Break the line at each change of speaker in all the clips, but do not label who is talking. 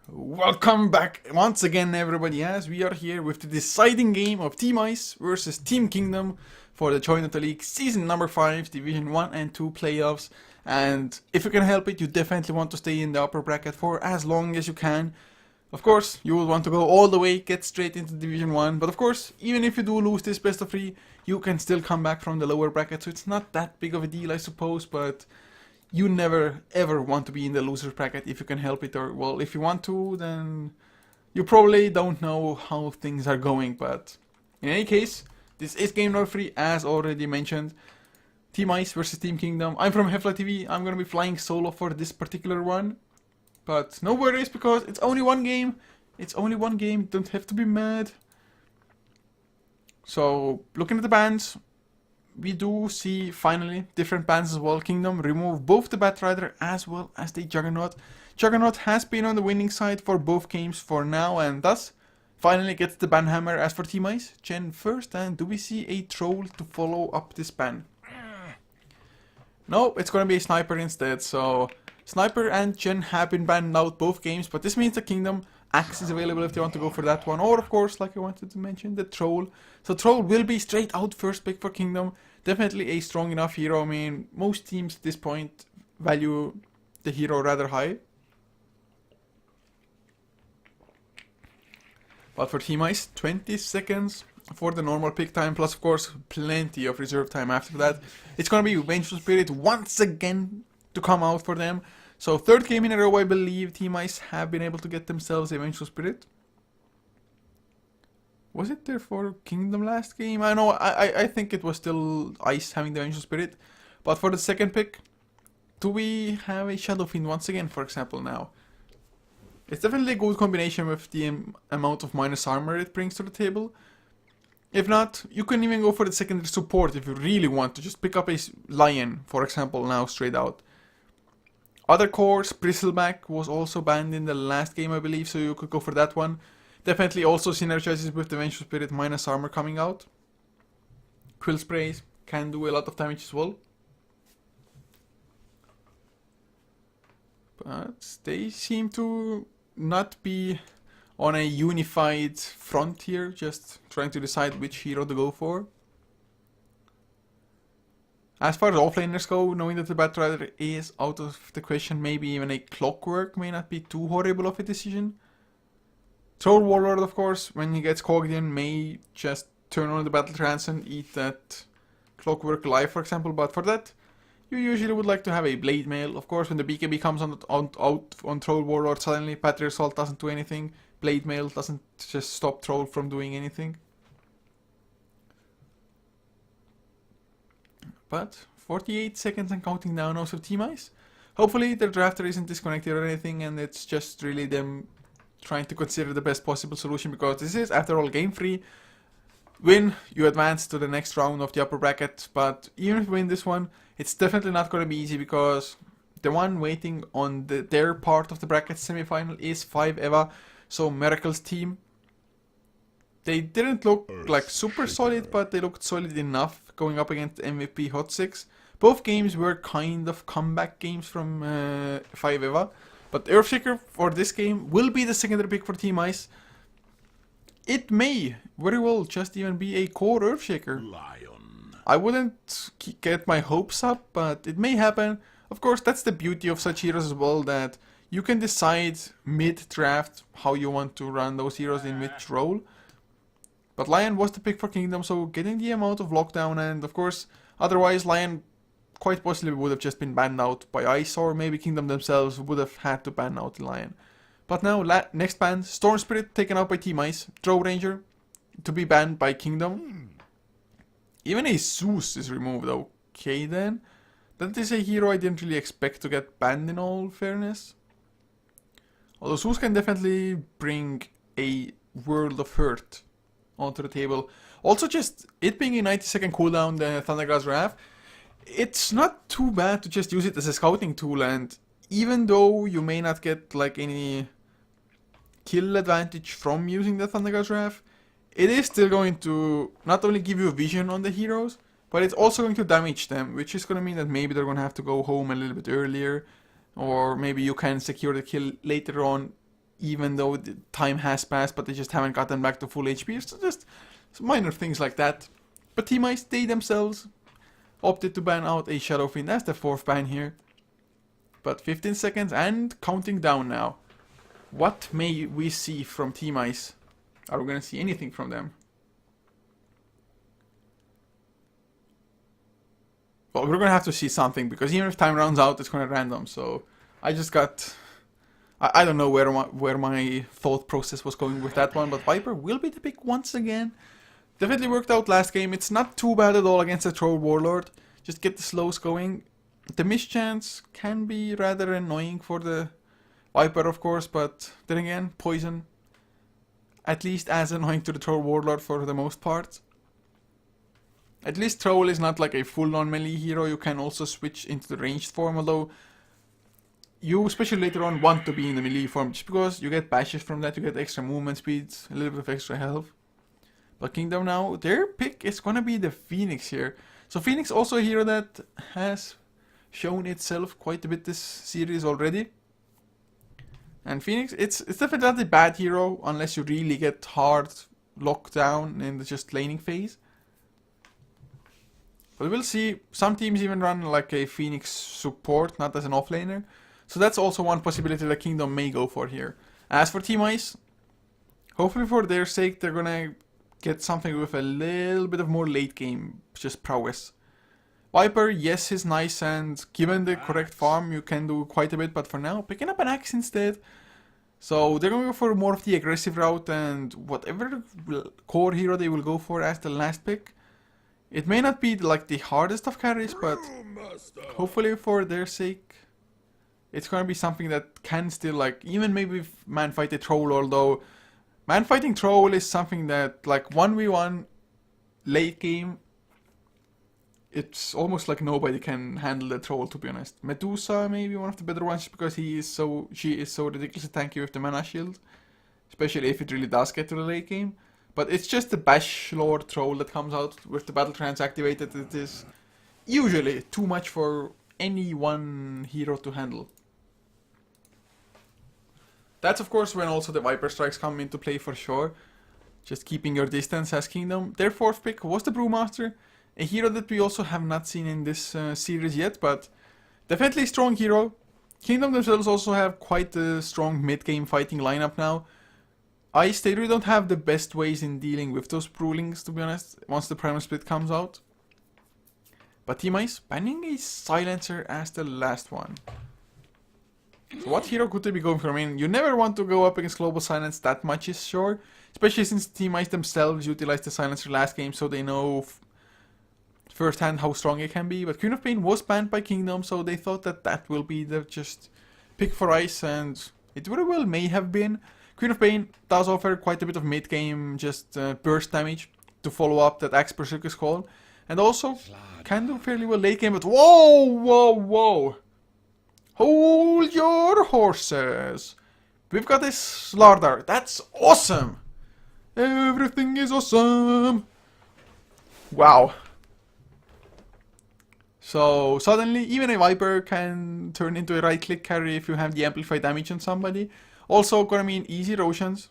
Welcome back once again, everybody, as we are here with the deciding game of Team Ice versus Team Kingdom for the Join Dota League Season number 5, Division 1 and 2 playoffs. And if you can help it, you definitely want to stay in the upper bracket for as long as you can. Of course, you will want to go all the way, get straight into Division 1, but of course, even if you do lose this best of 3, you can still come back from the lower bracket, so it's not that big of a deal, I suppose, but you never ever want to be in the loser's bracket if you can help it, or well, if you want to, then you probably don't know how things are going. But in any case, this is game number 3, as already mentioned. Team Ice versus Team Kingdom. I'm from HeflaTV. I'm gonna be flying solo for this particular one, but no worries because it's only one game. It's only one game. Don't have to be mad. So looking at the bans, we do see finally different bans as well. Kingdom remove both the Batrider as well as the Juggernaut. Juggernaut has been on the winning side for both games for now, and thus finally gets the ban hammer. As for Team Ice, Jen first, and do we see a troll to follow up this ban? No, it's gonna be a sniper instead. So sniper and Jen have been banned out both games, but this means the Kingdom Axe is available if they want to go for that one, or of course, like I wanted to mention, the Troll. So Troll will be straight out first pick for Kingdom. Definitely a strong enough hero. I mean, most teams at this point value the hero rather high. But for Team Ice, 20 seconds for the normal pick time, plus of course plenty of reserve time after that. It's gonna be Vengeful Spirit once again to come out for them. So third game in a row, I believe Team Ice have been able to get themselves a Vengeful Spirit. Was it there for Kingdom last game? I know, I think it was still Ice having the Vengeful Spirit. But for the second pick, do we have a Shadow Fiend once again, for example, now? It's definitely a good combination with the amount of minus armor it brings to the table. If not, you can even go for the secondary support if you really want to. Just pick up a Lion, for example, now straight out. Other cores, Bristleback was also banned in the last game, I believe, so you could go for that one. Definitely also synergizes with the Vengeful Spirit minus armor coming out. Quill Sprays can do a lot of damage as well. But they seem to not be on a unified front here, just trying to decide which hero to go for. As far as offlaners go, knowing that the Batrider is out of the question, maybe even a Clockwork may not be too horrible of a decision. Troll Warlord, of course, when he gets cogged in, may just turn on the Battle Trance and eat that Clockwork live, for example, but for that, you usually would like to have a Blade Mail. Of course, when the BKB comes out on Troll Warlord, suddenly Patriot Assault doesn't do anything. Blade Mail doesn't just stop Troll from doing anything. But 48 seconds and counting down also Team Ice. Hopefully their drafter isn't disconnected or anything, and it's just really them trying to consider the best possible solution, because this is, after all, game 3. Win, you advance to the next round of the upper bracket, but even if you win this one, it's definitely not going to be easy, because the one waiting on their part of the bracket semifinal is 5 Eva, so Miracle's team. They didn't look like super solid, but they looked solid enough going up against MVP Hot 6. Both games were kind of comeback games from 5 Eva. But Earthshaker for this game will be the secondary pick for Team Ice. It may very well just even be a core Earthshaker.
Lion.
I wouldn't get my hopes up, but it may happen. Of course, that's the beauty of such heroes as well, that you can decide mid-draft how you want to run those heroes in which role. But Lion was the pick for Kingdom, so getting the amount of lockdown, and of course, otherwise Lion quite possibly would have just been banned out by Ice, or maybe Kingdom themselves would have had to ban out the Lion. But now, next ban, Storm Spirit taken out by Team Ice, Throw Ranger to be banned by Kingdom. Even a Zeus is removed, okay then. That is a hero I didn't really expect to get banned, in all fairness. Although Zeus can definitely bring a World of Hurt onto the table. Also, just it being a 90-second cooldown, the Thunderglass Wrath, it's not too bad to just use it as a scouting tool, and even though you may not get like any kill advantage from using the Thunderglass Wrath, it is still going to not only give you vision on the heroes, but it's also going to damage them, which is going to mean that maybe they're going to have to go home a little bit earlier, or maybe you can secure the kill later on even though the time has passed, but they just haven't gotten back to full HP. So just minor things like that. But Team Ice, they themselves opted to ban out a Shadow Fiend. That's the 4th ban here. But 15 seconds and counting down now. What may we see from Team Ice? Are we gonna see anything from them? Well, we're gonna have to see something, because even if time runs out, it's gonna random. So I just got... I don't know where my thought process was going with that one, but Viper will be the pick once again. Definitely worked out last game. It's not too bad at all against the Troll Warlord. Just get the slows going. The mischance can be rather annoying for the Viper, of course, but then again, poison, at least as annoying to the Troll Warlord for the most part. At least Troll is not like a full non-melee hero. You can also switch into the ranged form, although you, especially later on, want to be in the melee form, just because you get bashes from that, you get extra movement speeds, a little bit of extra health. But Kingdom now, their pick is gonna be the Phoenix here. So Phoenix also a hero that has shown itself quite a bit this series already. And Phoenix, it's definitely not a bad hero unless you really get hard locked down in the just laning phase. But we'll see. Some teams even run like a Phoenix support, not as an offlaner. So that's also one possibility that Kingdom may go for here. As for Team Ice, hopefully for their sake they're gonna get something with a little bit of more late game, just prowess. Viper, yes, is nice, and given the correct farm you can do quite a bit, but for now, picking up an Axe instead. So they're gonna go for more of the aggressive route, and whatever core hero they will go for as the last pick. It may not be like the hardest of carries, but hopefully for their sake, it's gonna be something that can still, like, even maybe man fight a troll, although man fighting troll is something that, like, 1v1 late game, it's almost like nobody can handle the troll, to be honest. Medusa may be one of the better ones because she is so ridiculously tanky with the mana shield, especially if it really does get to the late game. But it's just the Bash Lord troll that comes out with the battle trance activated. It is usually too much for any one hero to handle. That's of course when also the Viper Strikes come into play for sure. Just keeping your distance as Kingdom. Their 4th pick was the Brewmaster. A hero that we also have not seen in this series yet, but definitely a strong hero. Kingdom themselves also have quite a strong mid-game fighting lineup now. Ice, they really don't have the best ways in dealing with those Brewlings, to be honest, once the Primal Split comes out. But Team Ice, banning a Silencer as the last one. So what hero could they be going for? I mean, you never want to go up against Global Silence that much, is sure. Especially since Team Ice themselves utilized the Silencer last game, so they know firsthand how strong it can be. But Queen of Pain was banned by Kingdom, so they thought that that will be the just pick for Ice, and it very well may have been. Queen of Pain does offer quite a bit of mid-game just burst damage to follow up that Axe Berserker's Call. And also can do fairly well late game, but whoa, whoa, whoa. Hold your horses. We've got this Slardar. That's awesome. Everything is awesome. Wow. So suddenly even a Viper can turn into a right-click carry if you have the amplified damage on somebody. Also gonna mean easy Roshan's.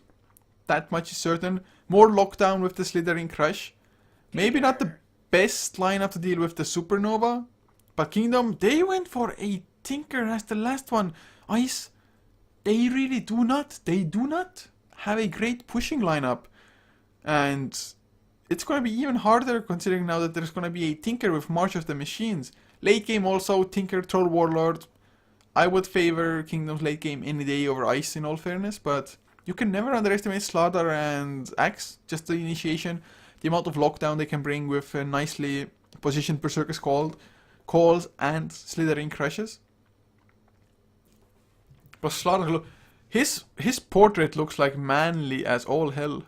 That much is certain. More lockdown with the Slithering Crush. Maybe not the best lineup to deal with the Supernova. But Kingdom, they went for a Tinker as the last one. Ice, they really do not have a great pushing lineup. And it's gonna be even harder considering now that there's gonna be a Tinker with March of the Machines. Late game also, Tinker, Troll Warlord. I would favor Kingdom's late game any day over Ice in all fairness, but you can never underestimate Slardar and Axe. Just the initiation, the amount of lockdown they can bring with nicely positioned Berserker's calls and Slithering Crushes. But Slardar, his portrait looks like manly as all hell.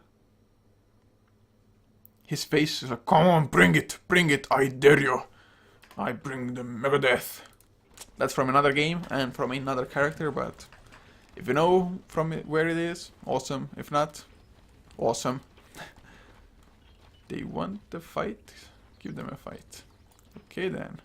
His face is like, come on, bring it, I dare you. I bring the Megadeth. That's from another game and from another character, but if you know from where it is, awesome. If not, awesome. They want the fight? Give them a fight. Okay then.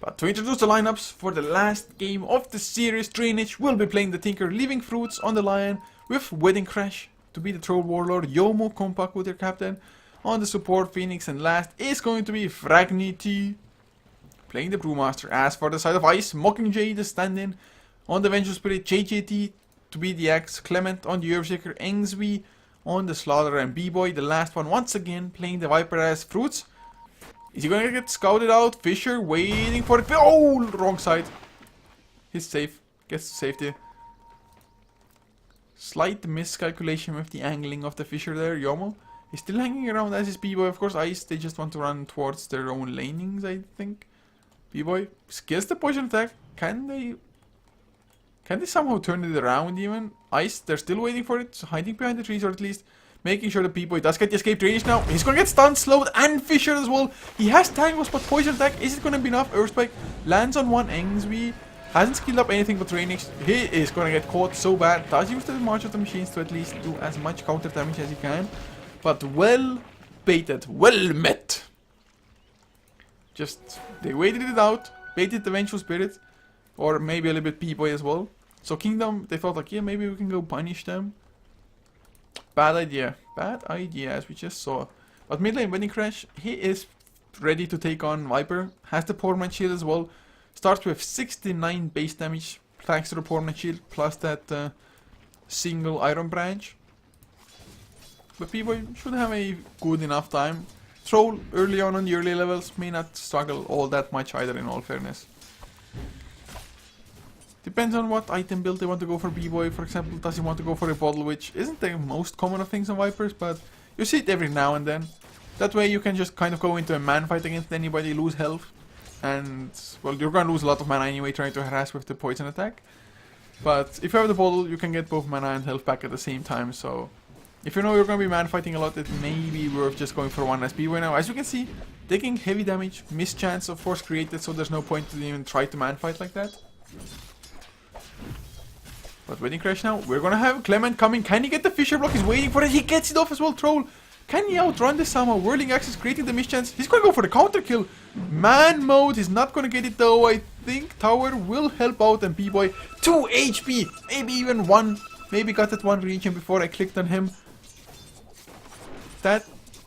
But to introduce the lineups for the last game of the series, Drainage will be playing the Tinker, leaving Fruits on the Lion with Wedding Crash to be the Troll Warlord, Yomo Compact with their captain. On the support, Phoenix, and last is going to be Fragnity playing the Brewmaster. As for the side of Ice, Mockingjay the stand-in. On the Vengeful Spirit, JJT to be the Axe, Clement on the Earthshaker, Engsby on the Slaughter, and B-Boy, the last one, once again playing the Viper as Fruits. Is he gonna get scouted out? Fisher waiting for it. Oh, wrong side. He's safe. Gets to safety. Slight miscalculation with the angling of the Fisher there. Yomo is still hanging around as his B-Boy. Of course, Ice, they just want to run towards their own lanings, I think. B-Boy skills the poison attack. Can they somehow turn it around even? Ice, they're still waiting for it. Hiding behind the trees, or at least making sure the B-Boy does get the escape range now. He's gonna get stunned, slowed, and Fisher as well. He has Tangos, but poison attack, is it gonna be enough? Earthspike lands on one. Engsby hasn't skilled up anything but Drainage. He is gonna get caught so bad. Does use the March of the Machines to at least do as much counter damage as he can. But well baited, well met. Just, they waited it out, baited the Vengeful Spirit, or maybe a little bit B-Boy as well. So Kingdom, they thought like, yeah, maybe we can go punish them. Bad idea, as we just saw. But mid lane Wedding Crash, he is ready to take on Viper. Has the Poorman Shield as well. Starts with 69 base damage, thanks to the Poorman Shield, plus that single Iron Branch. But B-Boy should have a good enough time. Troll early on the early levels may not struggle all that much either, in all fairness. Depends on what item build they want to go for. B-Boy, for example, does he want to go for a bottle, which isn't the most common of things on Vipers, but you see it every now and then. That way you can just kind of go into a man fight against anybody, lose health, and, well, you're gonna lose a lot of mana anyway trying to harass with the poison attack. But if you have the bottle, you can get both mana and health back at the same time, so if you know you're gonna be man fighting a lot, it may be worth just going for one as B-Boy now. As you can see, taking heavy damage, mischance of course created, so there's no point to even try to man fight like that. But Wedding Crash now, we're gonna have Clement coming. Can he get the Fisher block? He's waiting for it. He gets it off as well, Troll. Can he outrun this somehow? Whirling Axis creating the mischance. He's gonna go for the counter kill. Man mode, he's not gonna get it though. I think Tower will help out, and B-Boy 2 HP, maybe even 1. Maybe got that one region before I clicked on him. That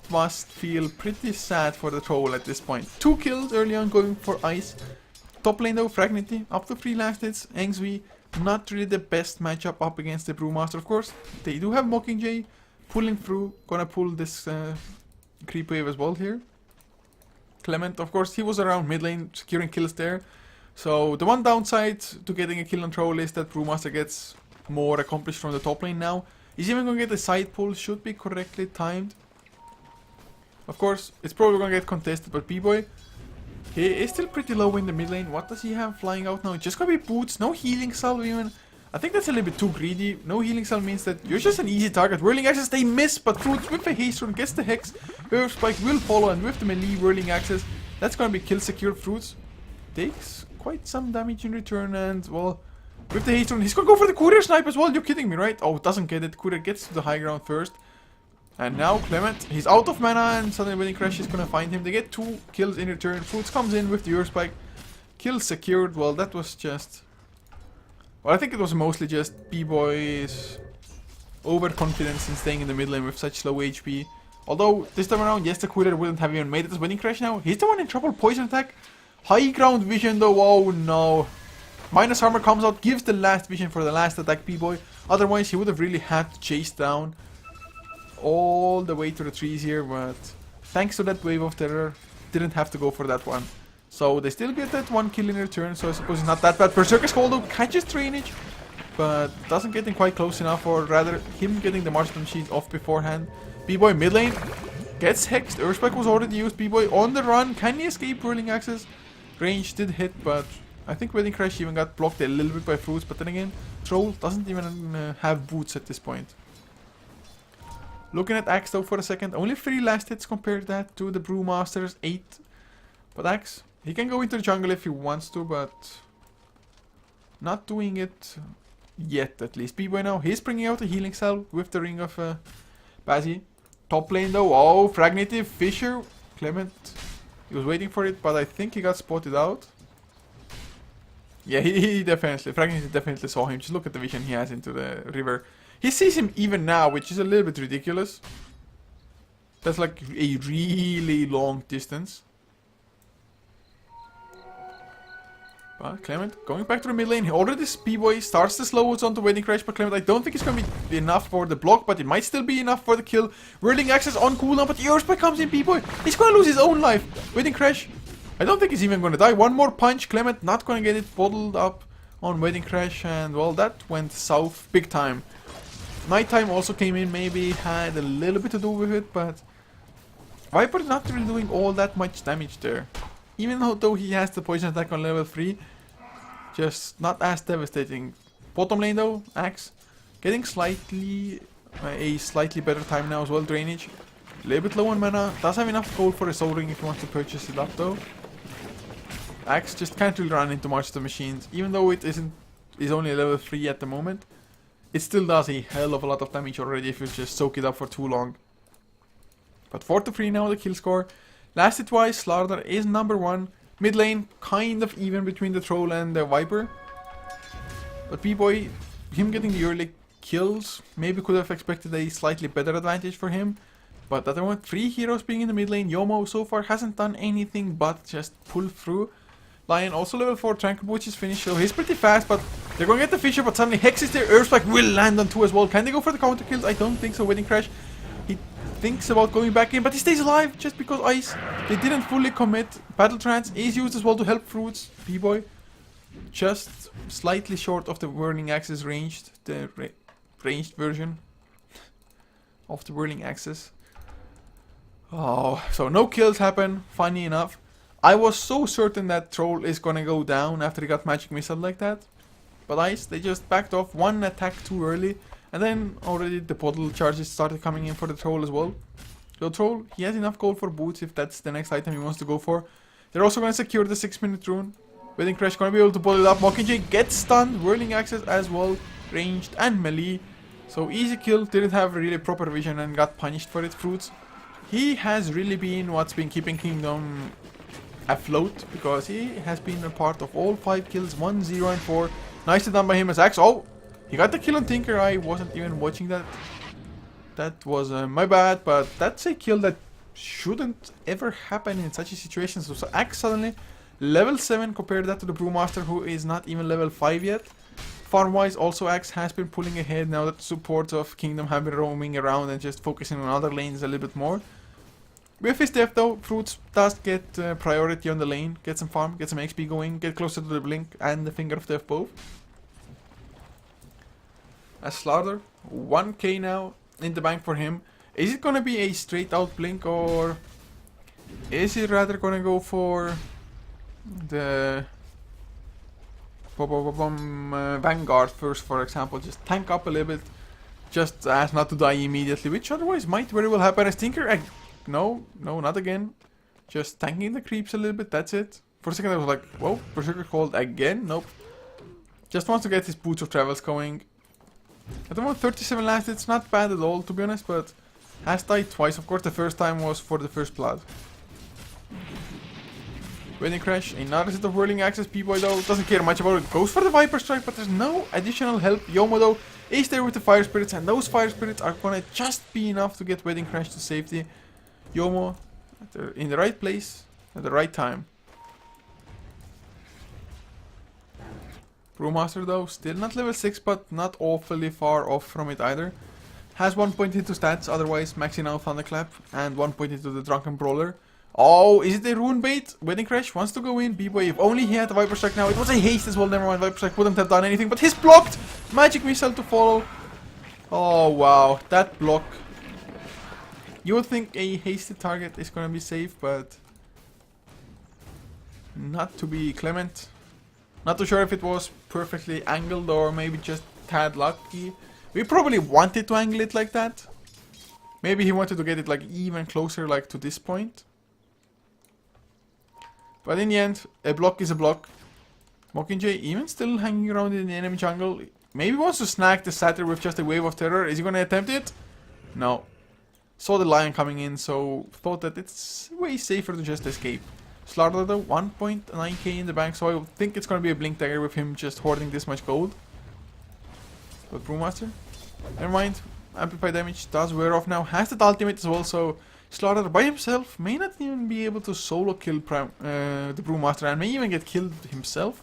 must feel pretty sad for the Troll at this point. 2 kills early on going for Ice. Top lane though, Fragnity, up to 3 last hits. Engsby, not really the best matchup up against the Brewmaster, of course. They do have Mockingjay pulling through, gonna pull this creep wave as well here. Clement, of course, he was around mid lane, securing kills there. So the one downside to getting a kill on Troll is that Brewmaster gets more accomplished from the top lane now. He's even gonna get a side pull, should be correctly timed. Of course, it's probably gonna get contested, but B-Boy, he is still pretty low in the mid lane. What does he have flying out now? It's just gonna be boots, no healing salve even. I think that's a little bit too greedy. No healing salve means that you're just an easy target. Whirling Axis, they miss, but Fruits with the haste rune gets the Hex. Earthspike will follow, and with the melee Whirling Axis, that's gonna be kill secure. Fruits takes quite some damage in return, and, well, with the haste rune, he's gonna go for the Courier Snipe as well. You're kidding me, right? Oh, doesn't get it. Courier gets to the high ground first. And now Clement, he's out of mana, and suddenly Wedding Crash is gonna find him. They get 2 kills in return. Fruits comes in with the Earthspike. Kill secured. Well, that was just... Well, I think it was mostly just B-Boy's overconfidence in staying in the mid lane with such low HP. Although, this time around, yes, the Courier wouldn't have even made it as Wedding Crash now. He's the one in trouble. Poison attack. High ground vision though. Oh no. Minus armor comes out, gives the last vision for the last attack, B-Boy. Otherwise, he would have really had to chase down all the way to the trees here, but thanks to that wave of terror, didn't have to go for that one. So they still get that 1 kill in return, so I suppose it's not that bad. Berserker's Call though catches Drainage, but doesn't get him quite close enough, or rather him getting the Marksman Sheet off beforehand. B-Boy mid lane gets hexed. Earthspike was already used. B-Boy on the run. Can he escape Whirling Axis? Range did hit, but I think Wedding Crash even got blocked a little bit by Fruits. But then again, Troll doesn't even have boots at this point. Looking at Axe though for a second, only 3 last hits compared that to the Brewmaster's 8. But Axe, he can go into the jungle if he wants to, but not doing it yet at least. B-Boy now, he's bringing out a healing salve with the Ring of Bazzi. Top lane though, oh, Fragnative, Fisher, Clement, he was waiting for it, but I think he got spotted out. Yeah, he definitely, Frankenstein definitely saw him. Just look at the vision he has into the river. He sees him even now, which is a little bit ridiculous. That's like a really long distance. But Clement going back to the mid lane. Already B-Boy starts the slows on the Wedding Crash, but Clement, I don't think it's going to be enough for the block, but it might still be enough for the kill. Whirling Access on cooldown, but Earthquake comes in, B-Boy. He's going to lose his own life. Wedding Crash, I don't think he's even going to die. One more punch, Clement not going to get it bottled up on Wedding Crash, and well, that went south big time. Nighttime also came in, maybe had a little bit to do with it, but Viper not really doing all that much damage there. Even though he has the poison attack on level 3, just not as devastating. Bottom lane though, Axe getting slightly a slightly better time now as well. Drainage, a little bit low on mana. Does have enough gold for a soul ring if he wants to purchase it up though. Axe just can't really run into much of the machines, even though it is only a level 3 at the moment. It still does a hell of a lot of damage already if you just soak it up for too long. But 4-3 now the kill score. Lasted twice, Slaughter is number 1. Mid lane, kind of even between the Troll and the Viper. But B-Boy, him getting the early kills, maybe could have expected a slightly better advantage for him. But at the moment, 3 heroes being in the mid lane. Yomo so far hasn't done anything but just pull through. Lion also level 4, Tranquil Butch is finished, so he's pretty fast, but they're going to get the Fisher, but suddenly Hex is there, Earthspike will land on 2 as well. Can they go for the counter kills? I don't think so. Wedding Crash, he thinks about going back in, but he stays alive just because Ice. They didn't fully commit. Battle Trance is used as well to help Fruits. B-Boy just slightly short of the Whirling Axis ranged, the ranged version of the Whirling Axis. Oh, so no kills happen, funny enough. I was so certain that Troll is gonna go down after he got Magic Missile like that. But Ice, they just backed off one attack too early. And then already the bottle charges started coming in for the Troll as well. So Troll, he has enough gold for boots if that's the next item he wants to go for. They're also gonna secure the 6-minute rune. Wedding Crash gonna be able to bottle it up. Mockingjay gets stunned, Whirling Access as well, ranged and melee. So easy kill, didn't have really proper vision and got punished for it. Fruits, he has really been what's been keeping Kingdom afloat, because he has been a part of all 5 kills, 1, 0 and 4. Nicely done by him as Axe. Oh, he got the kill on Tinker. I wasn't even watching that. That was my bad, but that's a kill that shouldn't ever happen in such a situation. So Axe suddenly level 7, compare that to the Brewmaster who is not even level 5 yet. Farm wise also Axe has been pulling ahead now that the supports of Kingdom have been roaming around and just focusing on other lanes a little bit more. With his death though, Fruits does get priority on the lane, get some farm, get some XP going, get closer to the Blink and the Finger of Death both. As Slaughter, 1k now in the bank for him. Is it gonna be a straight out Blink, or is he rather gonna go for the Vanguard first, for example? Just tank up a little bit, just as not to die immediately, which otherwise might very well happen. As Tinker, no, not again. Just tanking the creeps a little bit, that's it. For a second I was like, whoa, Berserker called again? Nope. Just wants to get his Boots of Travels going. At the moment 37 last, it's not bad at all to be honest, but has died twice. Of course the first time was for the first blood. Wedding Crash, another set of Whirling Axes. B-Boy though doesn't care much about it. Goes for the Viper Strike, but there's no additional help. Yomo though is there with the Fire Spirits, and those Fire Spirits are gonna just be enough to get Wedding Crash to safety. Yomo in the right place at the right time. Brewmaster though, still not level 6, but not awfully far off from it either. Has 1 point into stats, otherwise maxing out Thunderclap, and 1 point into the Drunken Brawler. Oh, is it a rune bait? Wedding Crash wants to go in. B-Boy, if only he had the Viper Strike now. It was a haste as well, never mind, Viper Strike wouldn't have done anything, but he's blocked! Magic Missile to follow. Oh wow, that block. You would think a hasted target is gonna be safe, but not to be Clement. Not too sure if it was perfectly angled or maybe just tad lucky. We probably wanted to angle it like that. Maybe he wanted to get it like even closer, like to this point. But in the end, a block is a block. Mockingjay even still hanging around in the enemy jungle. Maybe wants to snag the Satyr with just a Wave of Terror. Is he gonna attempt it? No. Saw the Lion coming in, so thought that it's way safer to just escape. Slaughter though, 1.9k in the bank, so I think it's gonna be a Blink Dagger with him just hoarding this much gold. But Brewmaster, never mind. Amplify damage does wear off now. Has that ultimate as well, so Slaughter by himself may not even be able to solo kill the Brewmaster and may even get killed himself.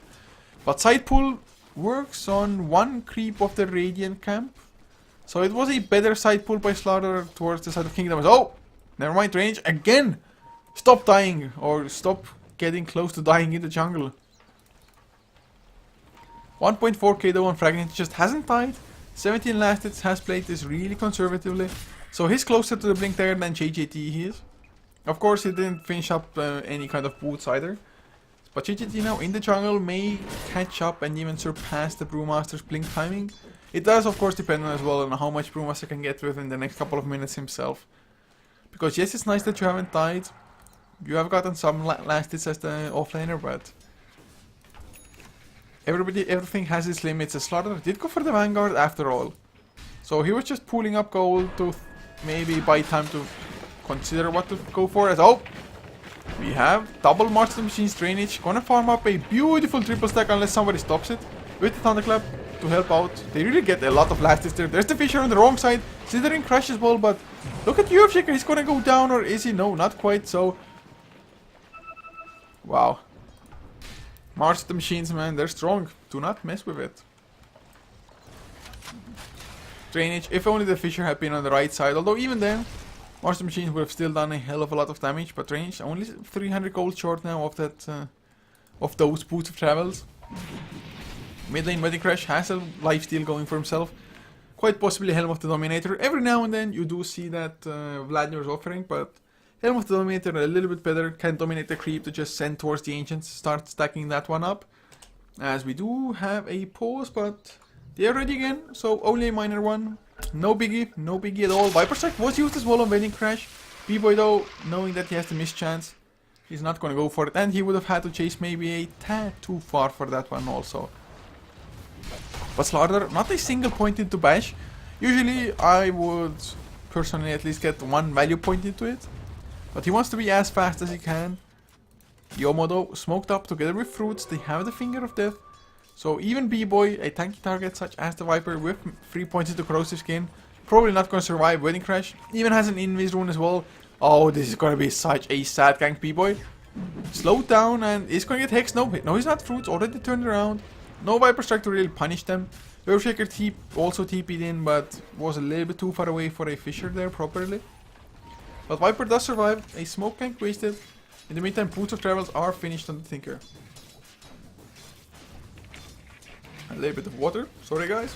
But side pull works on one creep of the Radiant camp. So it was a better side pull by Slaughter towards the side of Kingdom. Oh! Never mind, range again! Stop dying, or stop getting close to dying in the jungle. 1.4k though on Fragment, just hasn't died. 17 last hits, has played this really conservatively. So he's closer to the Blink Dagger than JJT he is. Of course he didn't finish up any kind of boots either. But JJT now in the jungle may catch up and even surpass the Brewmaster's Blink timing. It does of course depend on as well on how much Brewmaster can get within the next couple of minutes himself. Because yes, it's nice that you haven't died. You have gotten some last hits as the offlaner, but everything has its limits. A Slaughter did go for the Vanguard after all. So he was just pulling up gold to maybe buy time to consider what to go for. As oh, we have double March of the Machines drainage. Gonna farm up a beautiful triple stack unless somebody stops it. With the Thunderclap to help out. They really get a lot of last hits there. There's the Fisher on the wrong side. Slithering Crash as well, but look at Shaker. He's gonna go down, or is he? No, not quite. So wow. March the Machines, man, they're strong. Do not mess with it. Drainage, if only the Fisher had been on the right side. Although even then, March the Machines would have still done a hell of a lot of damage. But Drainage, only 300 gold short now of that, of those boots of travels. Mid lane Wedding Crash has a lifesteal going for himself. Quite possibly Helm of the Dominator. Every now and then you do see that Vladimir's offering, but Helm of the Dominator a little bit better, can dominate the creep to just send towards the Ancients, start stacking that one up. As we do have a pause, but they are ready again, so only a minor one. No biggie at all. Viper Strike was used as well on Wedding Crash. B-Boy though, knowing that he has the mischance, he's not gonna go for it, and he would have had to chase maybe a tad too far for that one also. But Slaughter, not a single point into bash. Usually I would personally at least get one value point into it. But he wants to be as fast as he can. Yomodo smoked up together with Fruits. They have the Finger of Death. So even B-Boy, a tanky target such as the Viper with 3 points into Corrosive Skin, probably not going to survive Wedding Crash. Even has an Invis rune as well. Oh, this is going to be such a sad gank, B-Boy. Slowed down and is going to get Hex. No, he's not. Fruits already turned around. No Viper Strike to really punish them. Shaker also TP'd in, but was a little bit too far away for a Fisher there properly. But Viper does survive. A smoke gank wasted. In the meantime, Boots of Travels are finished on the Tinker. A little bit of water. Sorry, guys.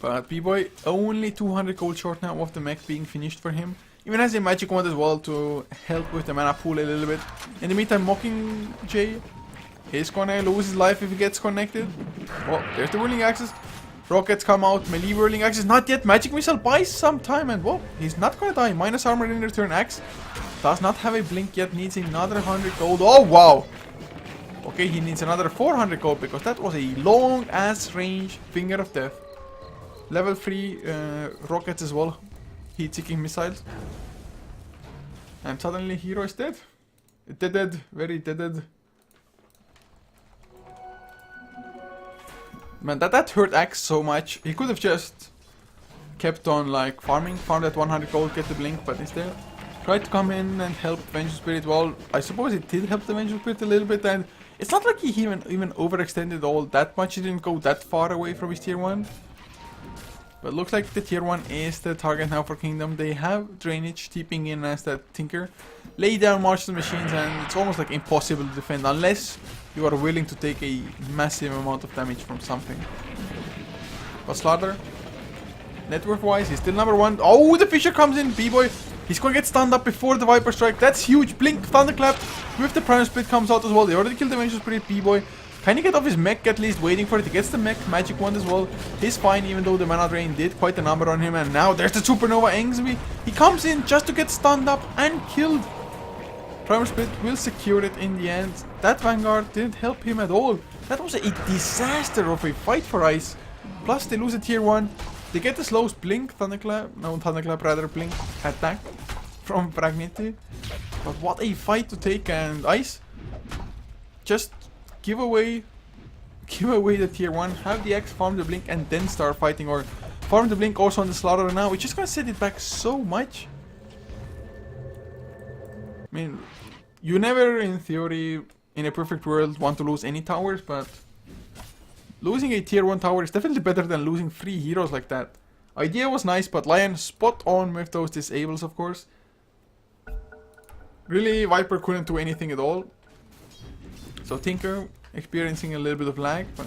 But B-Boy only 200 gold short now of the mech being finished for him. Even has a magic wand as well to help with the mana pool a little bit. In the meantime, Mockingjay is gonna lose his life if he gets connected. Oh, there's the Whirling Axes. Rockets come out, melee Whirling Axes, not yet. Magic Missile buys some time and whoa, he's not gonna die. Minus armor in return. Axe does not have a blink yet, needs another 100 gold. Oh wow! Okay, he needs another 400 gold because that was a long ass range Finger of Death. Level 3 rockets as well. Heat-seeking missiles. And suddenly hero is dead. Dead. Very dead. Man, that hurt Axe so much. He could have just kept on like farmed that 100 gold, get the blink, but instead tried to come in and help Vengeful Spirit. Well, I suppose it did help the Vengeful Spirit a little bit, and it's not like he even overextended all that much. He didn't go that far away from his tier 1. But looks like the tier 1 is the target now for Kingdom. They have Drainage TPing in as that Tinker. Lay down March the Machines and it's almost like impossible to defend unless you are willing to take a massive amount of damage from something. But Slaughter, net worth wise, he's still number 1. Oh, the Fisher comes in, B-Boy. He's gonna get stunned up before the Viper Strike. That's huge. Blink, Thunderclap with the Prime Split comes out as well. They already killed the Vengeful Spirit, B-Boy. Can he get off his mech at least, waiting for it? He gets the mech, magic wand as well. He's fine even though the mana drain did quite a number on him. And now there's the Supernova Angsby. He comes in just to get stunned up and killed. Primal Split will secure it in the end. That Vanguard didn't help him at all. That was a disaster of a fight for Ice. Plus they lose a tier 1. They get the slows Blink, Thunderclap, no Thunderclap rather, Blink, attack. from Pragniti. But what a fight to take, and Ice just give away the tier 1, have the X, farm the Blink, and then start fighting, or farm the Blink also on the Slaughter now, which is gonna set it back so much. I mean, you never, in theory, in a perfect world, want to lose any towers, but losing a tier 1 tower is definitely better than losing 3 heroes like that. Idea was nice, but Lion spot on with those disables, of course. Really, Viper couldn't do anything at all. So Tinker experiencing a little bit of lag, but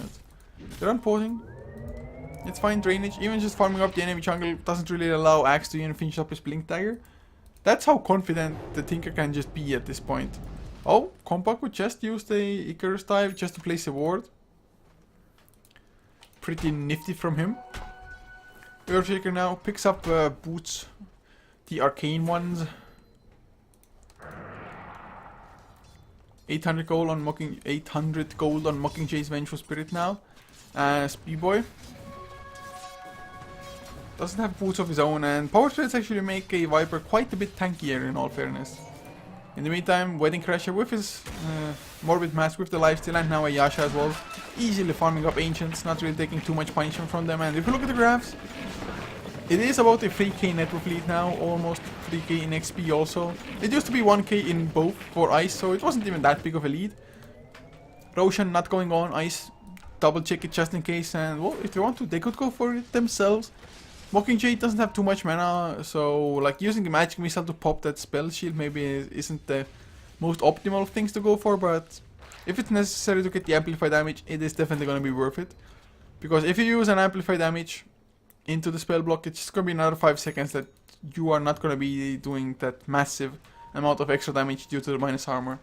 they're unpausing. It's fine drainage. Even just farming up the enemy jungle doesn't really allow Axe to even finish up his Blink Dagger. That's how confident the Tinker can just be at this point. Oh, Compact would just use the Icarus dive just to place a ward. Pretty nifty from him. Earthshaker now picks up boots, the arcane ones. 800 gold on Mockingjay's Vengeful Spirit now. Speedboy doesn't have boots of his own, and power threads actually make a Viper quite a bit tankier in all fairness. In the meantime, Wedding Crasher with his Morbid Mask with the lifesteal, and now a Yasha as well. Easily farming up Ancients, not really taking too much punishment from them. And if you look at the graphs, it is about a 3k net worth lead now, almost 3k in XP also. It used to be 1k in both for Ice, so it wasn't even that big of a lead. Roshan not going on, Ice double check it just in case, and well, if they want to, they could go for it themselves. Mockingjay doesn't have too much mana, so like using the magic missile to pop that spell shield maybe isn't the most optimal things to go for, but if it's necessary to get the amplify damage, it is definitely going to be worth it. Because if you use an amplify damage into the spell block, it's just going to be another 5 seconds that you are not going to be doing that massive amount of extra damage due to the minus armor.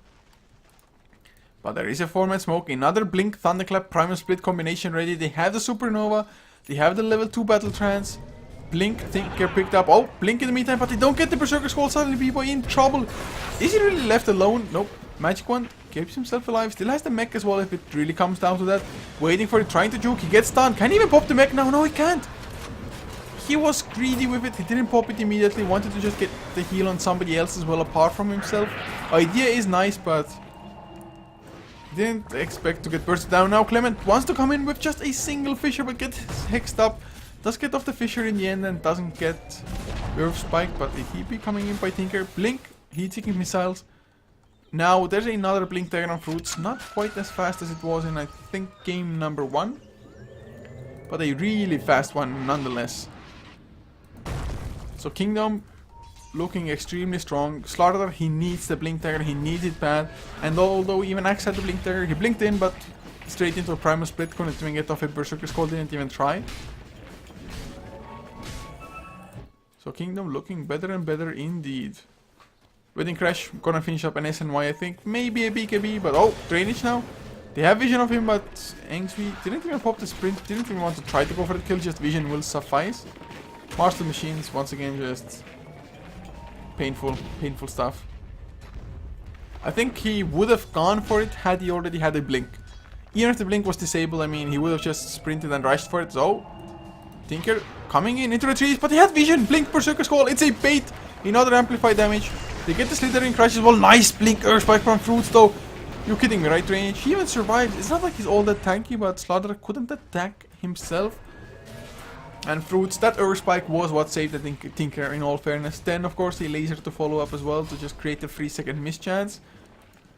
But there is a 4-man smoke, another Blink, Thunderclap, Primal Split combination ready. They have the Supernova, they have the level 2 Battle Trance. Blink, Tinker picked up. Oh, Blink in the meantime, but they don't get the Berserker Skull. Suddenly B-Boy in trouble. Is he really left alone? Nope. Magic Wand keeps himself alive. Still has the mech as well if it really comes down to that. Waiting for it, trying to juke. He gets stunned. Can he even pop the mech now? No, he can't. He was greedy with it. He didn't pop it immediately. Wanted to just get the heal on somebody else as well apart from himself. Idea is nice, but didn't expect to get bursted down. Now Clement wants to come in with just a single Fissure, but gets hexed up. Does get off the Fissure in the end and doesn't get Earth Spike, but the TP coming in by Tinker. Blink, heat-seeking missiles. Now there's another Blink Dagger on Fruits, not quite as fast as it was in I think game number 1, but a really fast one nonetheless. So Kingdom looking extremely strong. Slaughter, he needs the Blink Dagger, he needs it bad, and although even Axe had the Blink Dagger, he blinked in but straight into a Primal Split, couldn't even get off a Berserker Skull, didn't even try. So Kingdom looking better and better indeed. Wedding Crash, gonna finish up an SNY I think, maybe a BKB, but oh, drainage now. They have vision of him, but Angsui didn't even pop the sprint, didn't even want to try to go for the kill, just vision will suffice. Master Machines, once again, just painful stuff. I think he would have gone for it had he already had a blink. Even if the blink was disabled, I mean, he would have just sprinted and rushed for it, so Tinker coming in into the trees, but he had vision! Blink, Berserker Skull, it's a bait! Another amplify damage. They get the Slithering Crash as well. Nice Blink Earth Spike from Fruits though. You're kidding me, right? Drainage. He even survived. It's not like he's all that tanky, but Slaughter couldn't attack himself. And Fruits, that Earth Spike was what saved the Tinker in all fairness. Then of course a laser to follow up as well to just create a 3-second mischance.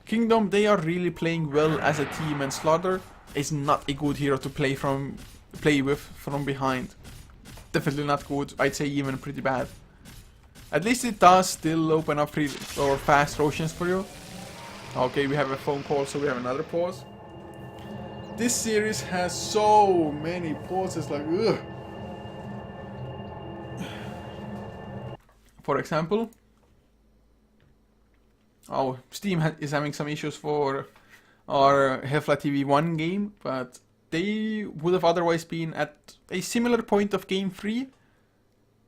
Kingdom, they are really playing well as a team, and Slaughter is not a good hero to play with from behind. Definitely not good. I'd say even pretty bad. At least it does still open up free or fast Roshians for you. Okay, we have a phone call, so we have another pause. This series has so many pauses, like ugh. For example, oh, Steam is having some issues for our HeflaTV 1 game, but they would have otherwise been at a similar point of game 3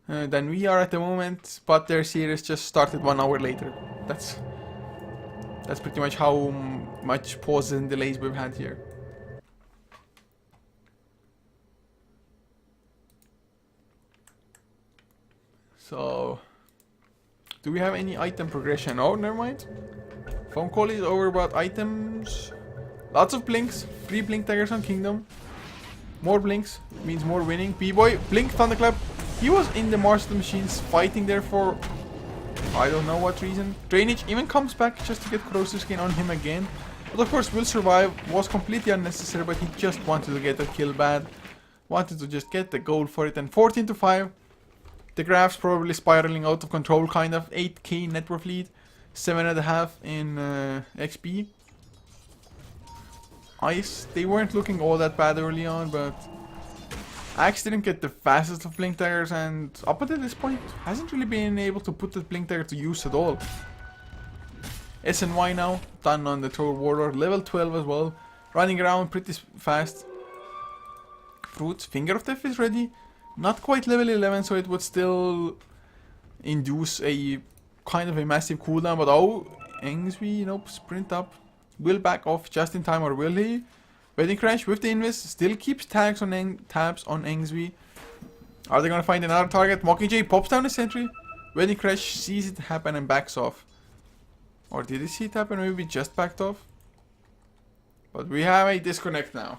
than we are at the moment, but their series just started 1 hour later. That's pretty much how much pauses and delays we've had here. So Do we have any item progression? Oh, never mind. Phone call is over about items. Lots of blinks. 3 blink daggers on Kingdom. More blinks means more winning. B-Boy, blink, thunderclap. He was in the March of the Machines fighting there for I don't know what reason. Drainage even comes back just to get Corrosive Skin on him again. But of course will survive. Was completely unnecessary, but he just wanted to get a kill bad. Wanted to just get the goal for it. And 14 to 5. The graph's probably spiraling out of control kind of. 8k net worth lead. 7.5 in XP. Ice, they weren't looking all that bad early on, but Axe didn't get the fastest of blink daggers, and up until this point hasn't really been able to put the blink dagger to use at all. SNY now done on the Troll Warlord, level 12 as well, running around pretty fast. Fruits, Finger of Death is ready, not quite level 11, so it would still induce a kind of a massive cooldown, but oh, Engsby, nope, sprint up. Will back off just in time, or will he? Wedding Crash with the Invis still keeps tabs on Engsby. Are they gonna find another target? Mockingjay pops down the sentry. Wedding Crash sees it happen and backs off. Or did he see it happen? Maybe just backed off. But we have a disconnect now.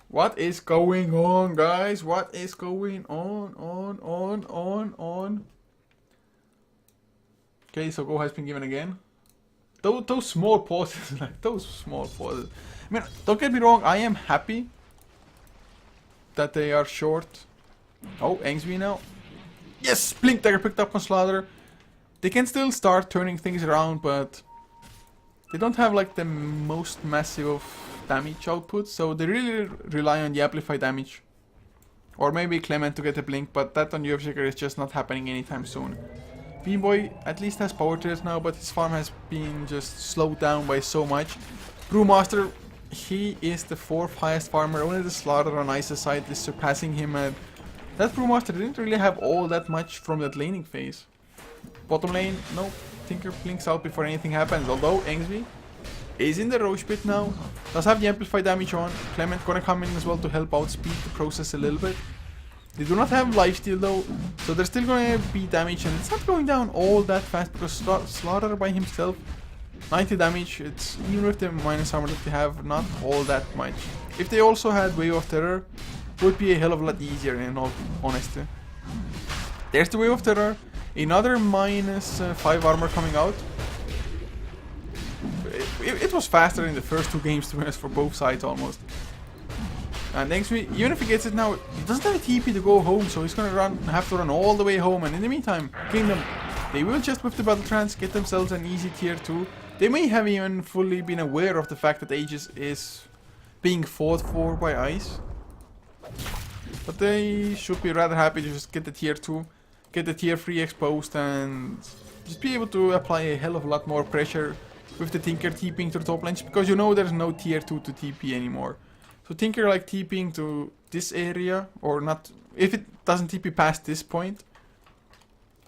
What is going on, guys? What is going on? Okay, so go has been given again. Those small pauses, like those small pauses. I mean, don't get me wrong, I am happy that they are short. Oh, Engsby now. Yes, Blink Dagger picked up on Slaughter. They can still start turning things around, but they don't have like the most massive of damage output, so they really rely on the amplified damage. Or maybe Clement to get a Blink, but that on Earthshaker is just not happening anytime soon. B-Boy at least has power trails now, but his farm has been just slowed down by so much. Brewmaster, he is the 4th highest farmer, only the Slaughter on Ice's side is surpassing him, and that Brewmaster didn't really have all that much from that laning phase. Bottom lane, no, Tinker blinks out before anything happens, although Engsby is in the Roche pit now, does have the amplified damage on. Clement gonna come in as well to help out speed the process a little bit. They do not have lifesteal though, so they're still going to be damage, and it's not going down all that fast because Slaughter by himself, 90 damage, it's even with the minus armor that they have, not all that much. If they also had Wave of Terror, it would be a hell of a lot easier in all honesty. There's the Wave of Terror, another minus 5 armor coming out. It was faster in the first 2 games to be honest for both sides almost. And Engsby, even if he gets it now, he doesn't have a TP to go home, so he's gonna have to run all the way home. And in the meantime, Kingdom, they will just with the Battle Trance get themselves an easy tier 2. They may have even fully been aware of the fact that Aegis is being fought for by Ice. But they should be rather happy to just get the tier 2, get the tier 3 exposed, and just be able to apply a hell of a lot more pressure with the Tinker TPing to the top lanes, because you know there's no tier 2 to TP anymore. So Tinker like TPing to this area, or not, if it doesn't TP past this point,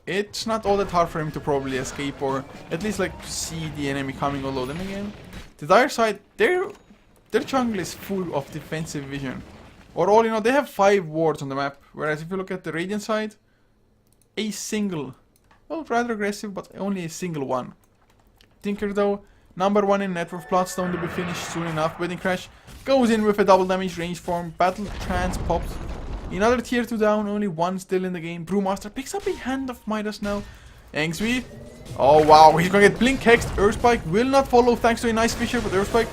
it's not all that hard for him to probably escape, or at least like see the enemy coming, although then again, the Dire side, their jungle is full of defensive vision. Or all, you know, they have 5 wards on the map, whereas if you look at the Radiant side, a single, well, rather aggressive, but only a single one. Tinker though, number 1 in net worth, plots down to be finished soon enough. Wedding Crash goes in with a double damage range form. Battle Trance pops. Another tier 2 down, only 1 still in the game. Brewmaster picks up a Hand of Midas now. Engsby, oh wow, he's gonna get Blink Hexed. Earthspike will not follow thanks to a nice Fisher, but Earthspike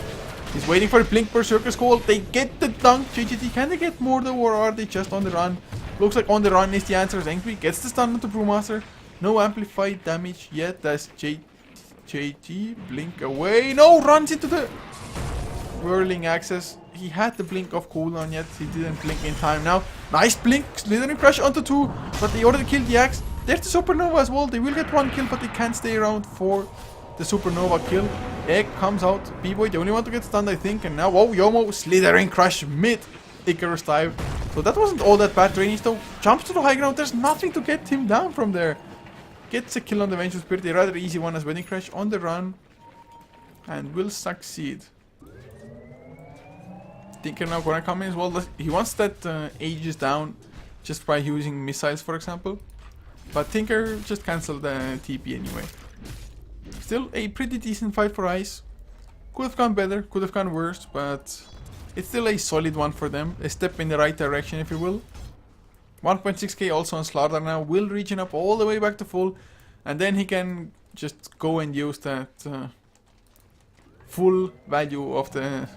is waiting for a Blink Berserker's Call. They get the dunk. JGT, can they get more though, or are they just on the run? Looks like on the run is the answer, as Engsby gets the stun onto Brewmaster. No amplified damage yet, that's JG, blink away. No, runs into the whirling axis. He had the blink off cooldown yet. He didn't blink in time now. Nice blink, slithering crash onto 2. But they already killed the axe. There's the supernova as well. They will get 1 kill, but they can't stay around for the supernova kill. Egg comes out. B-Boy, the only one to get stunned, I think. And now, oh, Yomo, slithering crash mid Icarus dive. So that wasn't all that bad. Drainage though jumps to the high ground. There's nothing to get him down from there. Gets a kill on the Vengeful Spirit, a rather easy one as Wedding Crash on the run, and will succeed. Tinker now gonna come in as well. He wants that Aegis down just by using missiles, for example. But Tinker just cancelled the TP anyway. Still a pretty decent fight for Ice. Could have gone better, could have gone worse, but it's still a solid one for them. A step in the right direction, if you will. 1.6k also on Slaughter now. Will regen up all the way back to full. And then he can just go and use that full value of the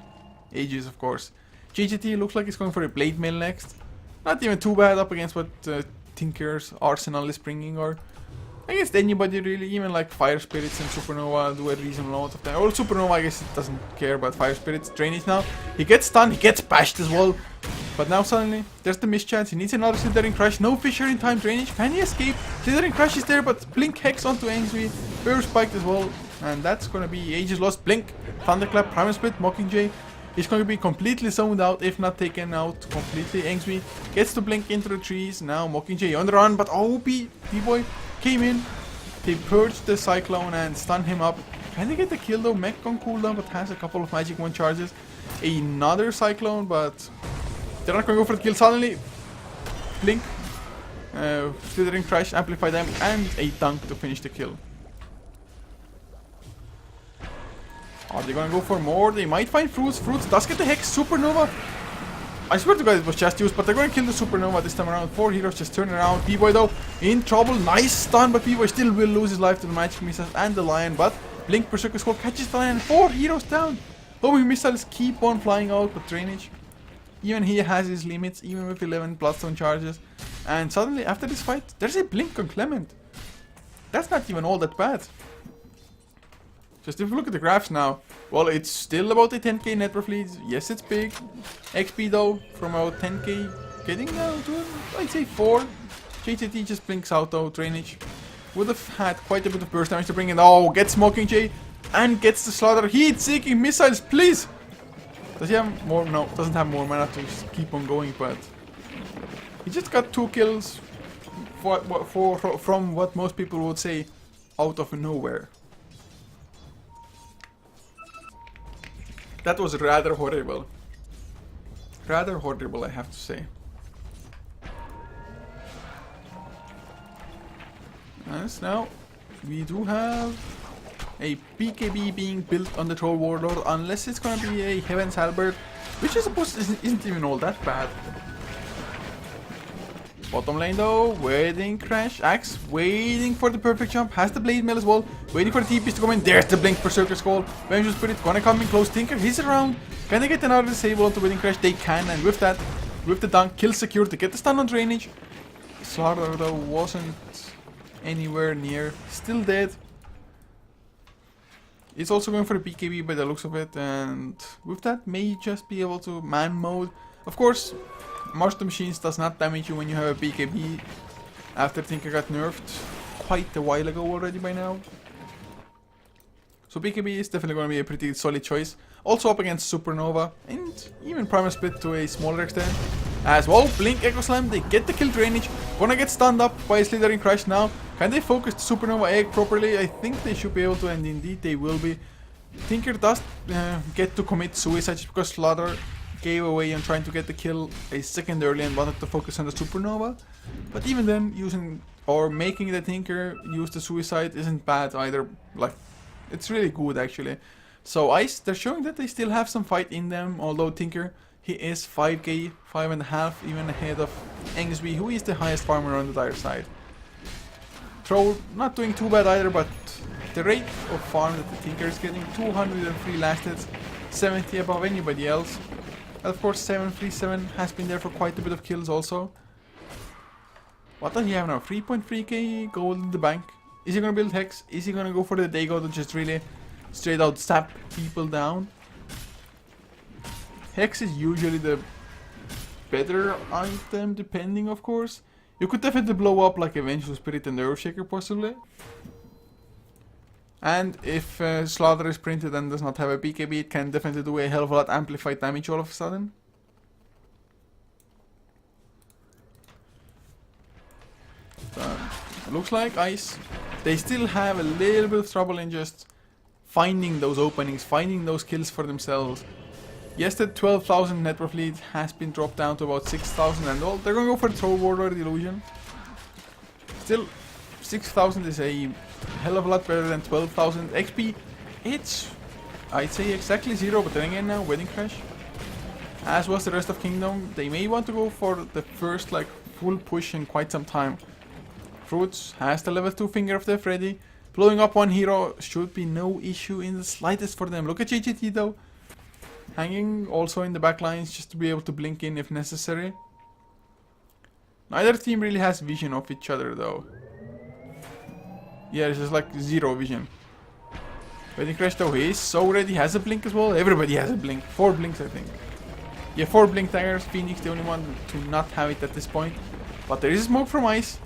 Aegis, of course. JGT looks like he's going for a Blade Mail next. Not even too bad up against what Tinker's arsenal is bringing, or against anybody really. Even like Fire Spirits and Supernova do a reasonable amount of damage. Or Supernova, I guess, it doesn't care about Fire Spirits. Drainage now. He gets stunned, he gets bashed as well. But now suddenly, there's the mischance. He needs another Slithering Crush. No Fissure in time. Drainage. Can he escape? Slithering Crush is there, but Blink Hex onto Angsui. Very spiked as well. And that's gonna be Aegis lost. Blink. Thunderclap. Primal Split. Mockingjay. He's going to be completely zoned out, if not taken out completely. Angsui gets to blink into the trees. Now Mockingjay on the run, but oh, B-Boy came in. They purged the Cyclone and stunned him up. Can they get the kill though? Mech on cooldown, but has a couple of Magic Wand charges. Another Cyclone, but they're not going to go for the kill suddenly. Blink. Slithering Crash, Amplify Damage, and a Dunk to finish the kill. Are they gonna go for more? They might find Fruits. Fruits does get the Hex. Supernova. I swear to God it was just used, but they're gonna kill the Supernova this time around. 4 heroes just turn around. B-Boy though, in trouble. Nice stun, but B-Boy still will lose his life to the Magic Missiles and the Lion. But Blink Berserker Skull catches the Lion. 4 heroes down. Homing Missiles keep on flying out, but Drainage, even he has his limits, even with 11 Bloodstone charges. And suddenly, after this fight, there's a Blink on Clement. That's not even all that bad. Just if you look at the graphs now, well, it's still about a 10k net worth lead. Yes, it's big. XP though, from about 10k, getting down to, I'd say 4. JTT just blinks out though. Drainage would have had quite a bit of burst damage to bring in. Oh, gets Mockingjay and gets the Slaughter. Heat-seeking missiles, please! Does he have more? No, doesn't have more mana to just keep on going, but he just got 2 kills from what most people would say out of nowhere. That was rather horrible. Rather horrible, I have to say. Yes, now we do have a BKB being built on the Troll Warlord, unless it's gonna be a Heaven's Halberd, which I suppose isn't even all that bad. Bottom lane though, waiting Crash, Axe, waiting for the perfect jump, has the Blade Mail as well, waiting for the TPs to come in. There's the Blink Berserker Skull, Vengeful Spirit gonna come in close. Tinker, he's around. Can they get another disable onto Waiting Crash? They can, and with that, with the dunk, kill secured to get the stun on Drainage. Slaughter though wasn't anywhere near, still dead. He's also going for the BKB by the looks of it, and with that may just be able to man mode. Of course, Monster Machines does not damage you when you have a BKB, after Tinker got nerfed quite a while ago already by now. So BKB is definitely going to be a pretty solid choice. Also up against Supernova, and even Primal Split to a smaller extent. As well, Blink Echo Slam, they get the kill. Drainage, gonna get stunned up by a Slithering Crash now. Can they focus the Supernova Egg properly? I think they should be able to, and indeed they will be. Tinker does get to commit suicide just because Slaughter gave away on trying to get the kill a second early and wanted to focus on the Supernova. But even then, using or making the Tinker use the suicide isn't bad either. Like, it's really good actually. So Ice, they're showing that they still have some fight in them, although Tinker, he is 5k, 5.5, even ahead of Angsui, who is the highest farmer on the dire side. Troll, not doing too bad either, but the rate of farm that the Tinker is getting, 203 last hits, 70 above anybody else. And of course 737 has been there for quite a bit of kills also. What does he have now? 3.3k gold in the bank. Is he gonna build Hex? Is he gonna go for the Dago to just really straight out stab people down? Hex is usually the better item, depending of course. You could definitely blow up like a Vengeful Spirit and the Earthshaker possibly. And if Slaughter is printed and does not have a BKB, it can definitely do a hell of a lot amplified damage all of a sudden. Looks like Ice, they still have a little bit of trouble in just finding those openings, finding those kills for themselves. Yes, the 12,000 net worth lead has been dropped down to about 6,000, and all they're going to go for the Troll Warlord Illusion. Still, 6,000 is a hell of a lot better than 12,000 XP. It's, I'd say, exactly 0, but then again now, Wedding Crash. As was the rest of Kingdom, they may want to go for the first like full push in quite some time. Fruits has the level 2 Finger of Death ready. Blowing up one hero should be no issue in the slightest for them. Look at JGT though. Hanging also in the back lines just to be able to blink in if necessary. Neither team really has vision of each other though. Yeah, it's just like 0 vision. Wedding Crash though, he is so ready, has a blink as well. Everybody has a blink. 4 blinks I think. Yeah, 4 blink daggers. Phoenix the only one to not have it at this point. But there is smoke from ice.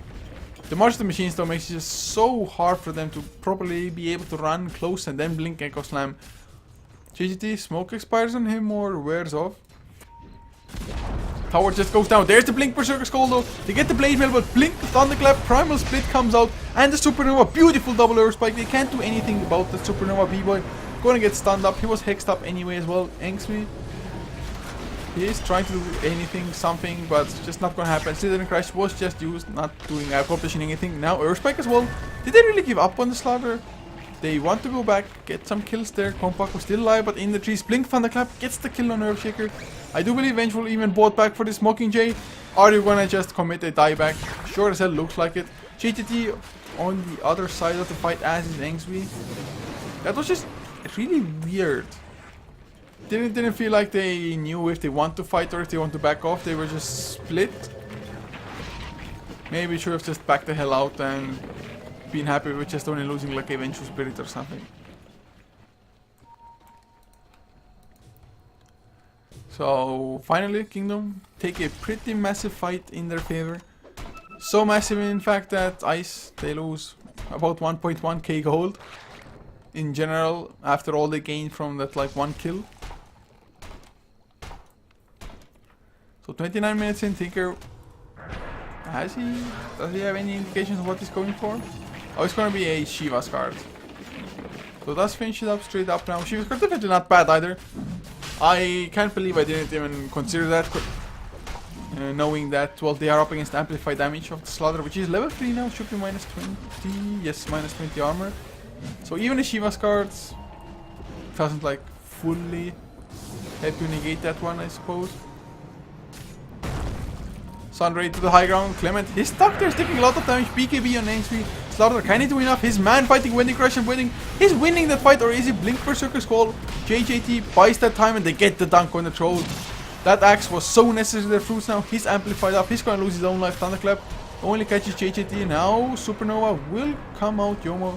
The March of the Machines though makes it just so hard for them to properly be able to run close and then blink Echo Slam. JGT, smoke expires on him or wears off. Tower just goes down. There's the Blink Berserker Skull though. They get the Blade Mail, but Blink, Thunderclap, Primal Split comes out. And the Supernova, beautiful double Earth Spike. They can't do anything about the Supernova B-Boy. Gonna get stunned up. He was hexed up anyway as well. Angsmi. He is trying to do anything, something, but it's just not gonna happen. Slithering Crash was just used, not doing accomplishing anything. Now Earth Spike as well. Did they really give up on the Slaughter? They want to go back, get some kills there. Compact was still alive, but in the trees. Blink Thunderclap gets the kill on Earthshaker. I do believe Vengeful even bought back for this Mockingjay. Are you gonna just commit a dieback? Sure as hell looks like it. JTT on the other side of the fight as is Angsui. That was just really weird. Didn't feel like they knew if they want to fight or if they want to back off. They were just split. Maybe should have just backed the hell out and been happy with just only losing like a Vengeful Spirit or something. So finally Kingdom take a pretty massive fight in their favor. So massive in fact that Ice, they lose about 1.1k gold in general after all they gained from that like 1 kill. So 29 minutes in, Tinker, does he have any indications of what he's going for? Oh, it's gonna be a Shiva's card. So let's finish it up straight up now. Shiva's card definitely not bad either. I can't believe I didn't even consider that, knowing that, well, they are up against amplified damage of the Slaughter, which is level 3 now, should be minus 20, yes, minus 20 armor. So even a Shiva's card doesn't like fully help you negate that one, I suppose. Sunray to the high ground. Clement, he's stuck there, taking a lot of damage. BKB on Angsui. Slaughter, can he do enough? His man fighting Wedding Crash and winning. He's winning that fight, or is he Blink Berserker Skull? JJT buys that time and they get the dunk on the troll. That axe was so necessary to their Fruits now. He's amplified up. He's gonna lose his own life. Thunderclap only catches JJT. Now Supernova will come out. Yomo.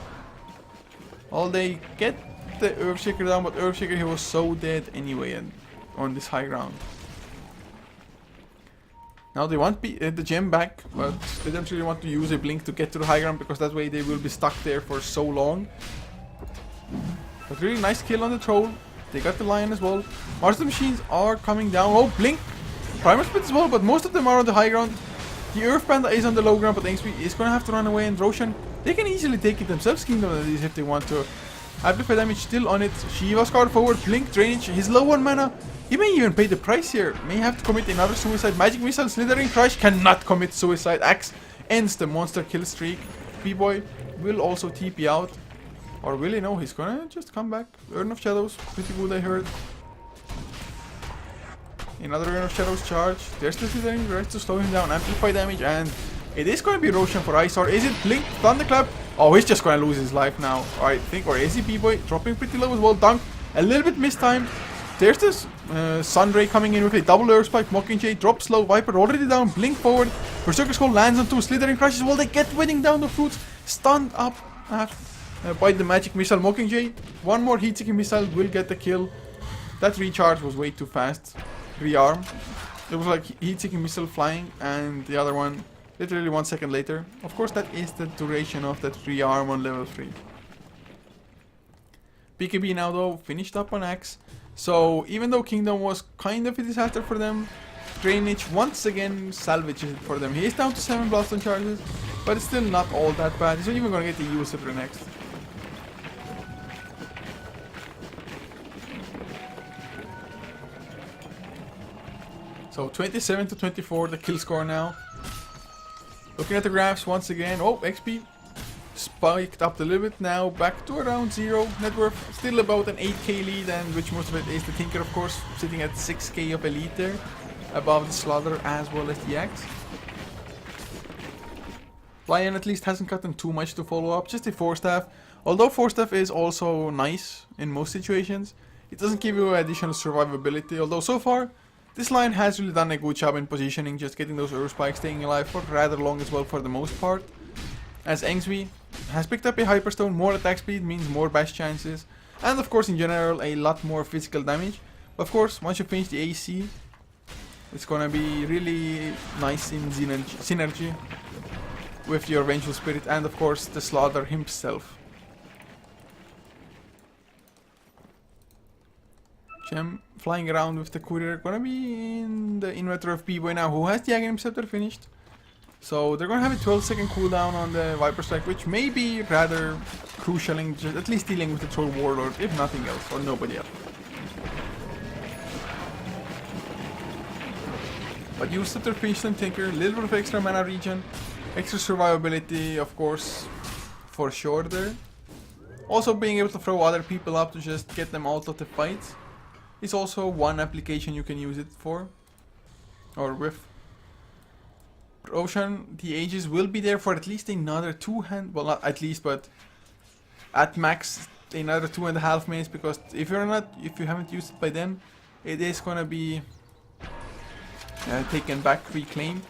Well, they get the Earthshaker down, but Earthshaker, he was so dead anyway and on this high ground. Now they want the gem back, but they don't really want to use a blink to get to the high ground because that way they will be stuck there for so long. But really nice kill on the troll. They got the lion as well. Mars of the Machines are coming down. Oh, blink! Primal Split as well, but most of them are on the high ground. The Earth Panda is on the low ground, but Angsby is going to have to run away, and Roshan, they can easily take it themselves, Kingdom at least, if they want to. Amplify damage still on it. Shiva's card forward, blink, drainage, he's low on mana. He may even pay the price here. May have to commit another suicide. Magic Missile, Slithering Crash cannot commit suicide. Axe ends the monster kill streak. B-Boy will also TP out. Or will he? No, he's gonna just come back. Urn of Shadows, pretty good I heard. Another Urn of Shadows charge. There's the Slithering Crash to slow him down. Amplify damage, and it is gonna be Roshan for Ice. Or is it Blink, Thunderclap? Oh, he's just gonna lose his life now. I think, or is he B-Boy? Dropping pretty low as well. Dunk, a little bit mistimed. There's this Sunray coming in with a double Earth Spike. Mockingjay drops low. Viper already down. Blink forward. Berserker Skull lands on 2. Slithering Crashes. Well, they get winning down the Fruits. Stunned up by the Magic Missile. Mockingjay. One more heat-seeking missile will get the kill. That recharge was way too fast. Rearm. It was like heat-seeking missile flying, and the other one literally 1 second later. Of course, that is the duration of that rearm on level 3. BKB now though finished up on Axe. So even though Kingdom was kind of a disaster for them, Drainage once again salvages it for them. He is down to 7 Bloodstone charges, but it's still not all that bad. He's not even gonna get the use for next. So 27 to 24 the kill score now. Looking at the graphs once again. Oh, XP spiked up a little bit now, back to around 0 net worth. Still about an 8k lead, and which most of it is the Tinker, of course, sitting at 6k of elite there, above the Slaughter as well as the Axe. Lion at least hasn't gotten too much to follow up, just a 4-staff. Although 4-staff is also nice in most situations, it doesn't give you additional survivability. Although so far, this Lion has really done a good job in positioning, just getting those Earth Spikes, staying alive for rather long as well for the most part. As Engsby has picked up a Hyperstone, more attack speed means more bash chances, and of course in general a lot more physical damage. Of course, once you finish the AC, it's gonna be really nice in synergy with your Vengeful Spirit and of course the Slaughter himself. Gem flying around with the Courier, gonna be in the inventory of B-Boy now, who has the Aghanim Scepter finished. So they're gonna have a 12-second cooldown on the Viper Strike, which may be rather crucial in just at least dealing with the Troll Warlord, if nothing else, or nobody else. But you Scepter finish them Tinker, a little bit of extra mana regen, extra survivability, of course, for sure there. Also being able to throw other people up to just get them out of the fight is also one application you can use it for, or with. Ocean, the Aegis will be there for at least another well, not at least, but at max another 2.5 minutes, because if you haven't used it by then, it is gonna be taken back, reclaimed.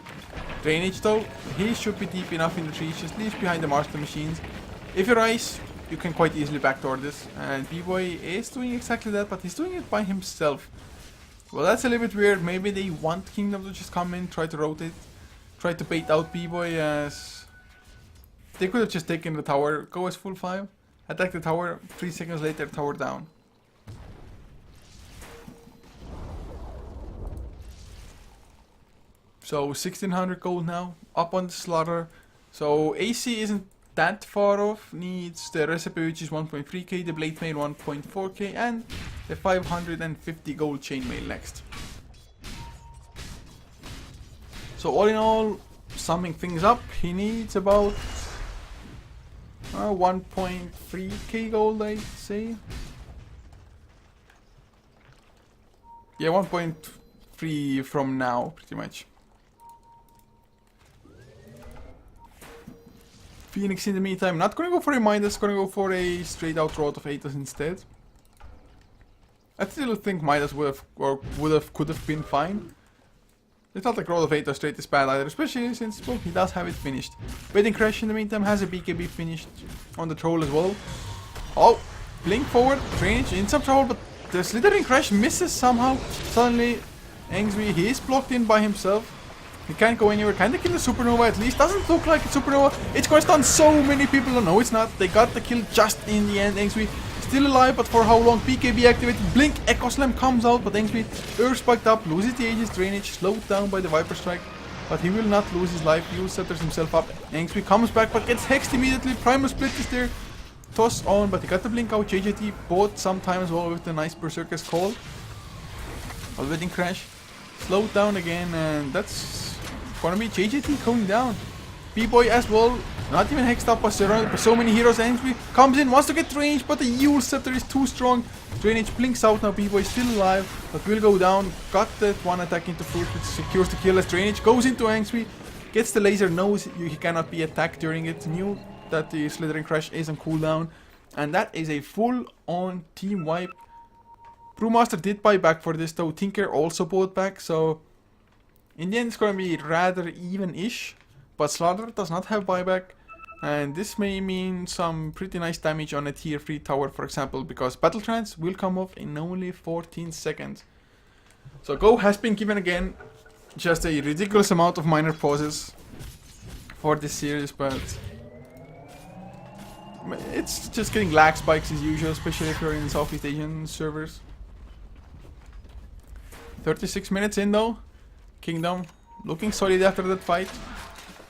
Drainage though, he should be deep enough in the trees, just leaves behind the Master Machines. If you're Ice, you can quite easily backdoor this, and B-Boy is doing exactly that, but he's doing it by himself. Well, that's a little bit weird. Maybe they want Kingdom to just come in, try to rotate, try to bait out B-Boy, as they could have just taken the tower, go as full 5, attack the tower, 3 seconds later tower down. So 1600 gold now, up on the Slaughter. So AC isn't that far off, needs the recipe which is 1.3k, the blade mail 1.4k, and the 550 gold chainmail next. So all in all, summing things up, he needs about 1.3k gold, I'd say. Yeah, 1.3 from now, pretty much. Phoenix in the meantime, not gonna go for a Midas, gonna go for a straight out Rod of Aethys instead. I still think Midas could have been fine. It's not like Rod of Aethys straight is bad either, especially since, well, he does have it finished. Wedding Crash in the meantime has a BKB finished on the Troll as well. Oh, blink forward, Drainage in some trouble, but the Slithering Crash misses somehow. Suddenly, Engsby, he is blocked in by himself. He can't go anywhere, kinda kill the Supernova at least, doesn't look like a Supernova. It's gonna stun so many people, no it's not, they got the kill just in the end. Engsby still alive, but for how long? BKB activated, Blink, Echo Slam comes out, but Engsby Earth spiked up, loses the Aegis, Drainage, slowed down by the Viper Strike, but he will not lose his life, he will scepters himself up. Engsby comes back, but gets hexed immediately, Primal Split is there, toss on, but he got the blink out. JJT bought some time as well with the nice Berserker's call. Wedding Crash, slowed down again, and that's gonna be JJT going down. B-Boy as well, not even hexed up, but surrounded by so many heroes. Engsby comes in, wants to get range, but the Yule Scepter is too strong. Drainage blinks out now, B-Boy is still alive, but will go down. Got that one attack into fruit, which secures the kill as Drainage goes into Engsby. Gets the laser, knows he cannot be attacked during it, knew that the Slithering Crash is on cooldown. And that is a full-on team wipe. Brewmaster did buy back for this though, Tinker also bought back, so in the end it's gonna be rather even-ish. But Slaughter does not have buyback, and this may mean some pretty nice damage on a tier 3 tower, for example, because Battle Trance will come off in only 14 seconds. So Go has been given again just a ridiculous amount of minor pauses for this series, but it's just getting lag spikes as usual, especially if you're in Southeast Asian servers. 36 minutes in though, Kingdom looking solid after that fight.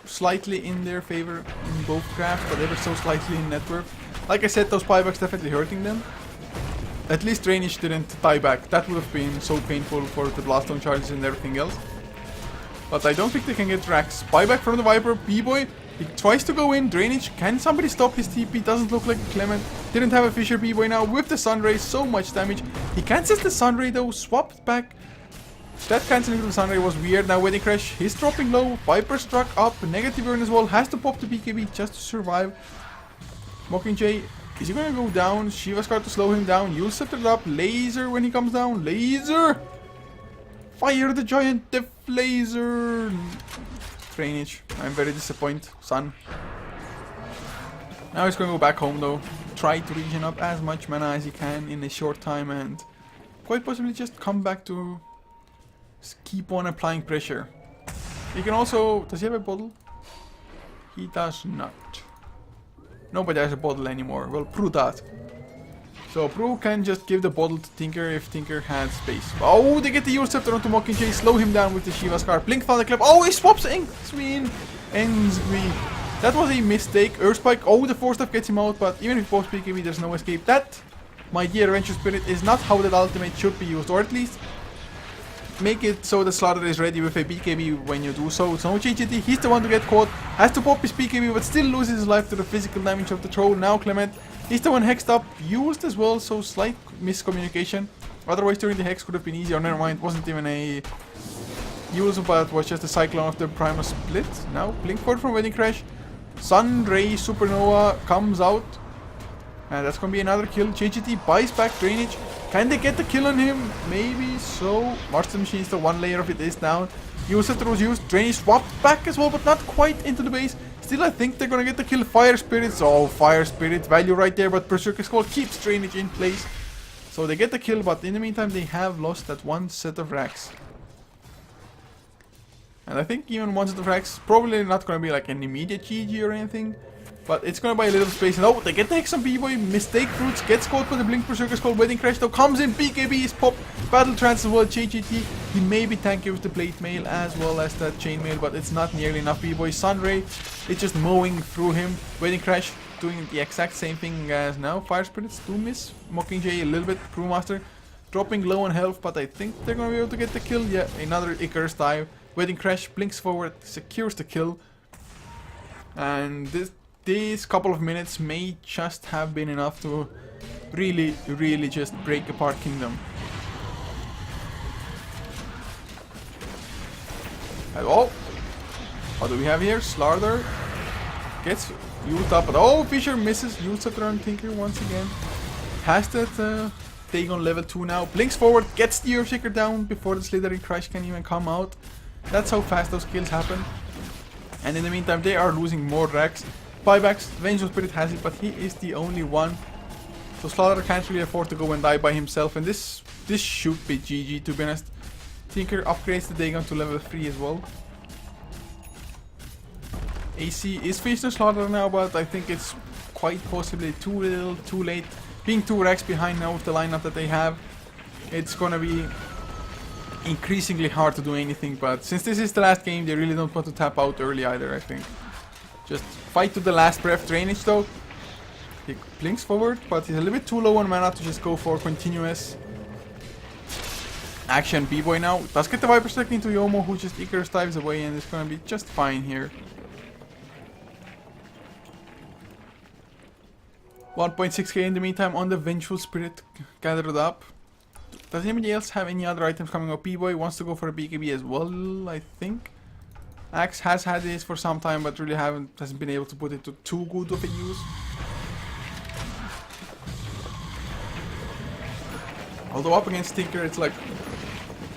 Slightly in their favor in both graphs, but ever so slightly in net worth. Like I said, those buybacks definitely hurting them. At least Drainage didn't tie back. That would have been so painful for the Blaststone charges and everything else. but I don't think they can get Drax. Buyback from the Viper. B-Boy, he tries to go in. Drainage. Can somebody stop his TP? Doesn't look like Clement. Didn't have a Fisher. B-Boy now with the Sunray. So much damage. He cancels the Sunray though. Swapped back. That cancelling to the Sunray was weird. Now Wedding Crash. He's dropping low. Viper struck up. Negative burn as well. Has to pop the BKB just to survive. Mockingjay. Is he gonna go down? Shiva's got to slow him down. You'll set it up. Laser when he comes down. Laser! Fire the giant Def Laser! Drainage. I'm very disappointed, son. Now he's gonna go back home though. Try to regen up as much mana as he can in a short time and quite possibly just come back to keep on applying pressure. He can also... Does he have a bottle? He does not. Nobody has a bottle anymore. Well, Prue does. So Prue can just give the bottle to Tinker if Tinker had space. Oh, they get the Euro Scepter onto Mockingjay. Slow him down with the Shiva Scar. Blink Thunderclap. Oh, he swaps Ends me. That was a mistake. Earth Spike. Oh, the 4-step gets him out. But even if post BKB, there's no escape. That, my dear Adventure Spirit, is not how that ultimate should be used. Or at least make it so the Slaughter is ready with a BKB when you do so. It's no JGT, he's the one to get caught. Has to pop his BKB but still loses his life to the physical damage of the troll. Now Clement, he's the one hexed up, used as well, so slight miscommunication. Otherwise during the hex could have been easier. Never mind, wasn't even a use, but was just a cyclone of the Primal Split. Now Blink Forward from Wedding Crash. Sun Ray Supernova comes out. And that's gonna be another kill. JGT buys back Drainage. Can they get the kill on him? Maybe so. Master Machine, the one layer of it is down. User was used. Drainage swapped back as well, but not quite into the base. Still, I think they're gonna get the kill. Fire Spirits. Oh, Fire Spirit. Value right there, but Berserker Skull keeps Drainage in place. So they get the kill, but in the meantime, they have lost that one set of racks. And I think even one set of racks, probably not gonna be like an immediate GG or anything. But it's gonna buy a little space. And oh, they get the Hex on B-Boy. Mistake Fruits. Gets caught by the Blink Berserker Skull. Wedding Crash though comes in. BKB is popped. Battle Trance as well. JGT. He may be tanky with the Plate Mail as well as that Chainmail. But it's not nearly enough. B-Boy. Sunray. It's just mowing through him. Wedding Crash doing the exact same thing as now. Fire Spirits do miss. Mockingjay a little bit. Brewmaster dropping low on health. But I think they're gonna be able to get the kill. Yeah, another Icarus dive. Wedding Crash blinks forward. Secures the kill. And these couple of minutes may just have been enough to really just break apart Kingdom. And oh, what do we have here? Slaughter gets used up, but oh, Fisher misses. Used up around Tinker once again. Has that take on level 2 now. Blinks forward, gets the Earthshaker down before the Slithering Crash can even come out. That's how fast those kills happen. And in the meantime, they are losing more racks. Buybacks, Vengeful Spirit has it, but he is the only one. So Slaughter can't really afford to go and die by himself, and this should be GG, to be honest. Tinker upgrades the Dagon to level 3 as well. AC is facing Slaughter now, but I think it's quite possibly too little, too late. Being 2 racks behind now with the lineup that they have, it's gonna be increasingly hard to do anything, but since this is the last game, they really don't want to tap out early either, I think. Just fight to the last breath. Drainage though. He blinks forward, but he's a little bit too low on mana to just go for continuous action. B-Boy now does get the Viper Strike into Yomo, who just Icarus dives away, and it's gonna be just fine here. 1.6k in the meantime on the Vengeful Spirit gathered up. Does anybody else have any other items coming up? B-Boy wants to go for a BKB as well, I think. Axe has had this for some time, but really hasn't been able to put it to too good of a use. Although up against Tinker, it's like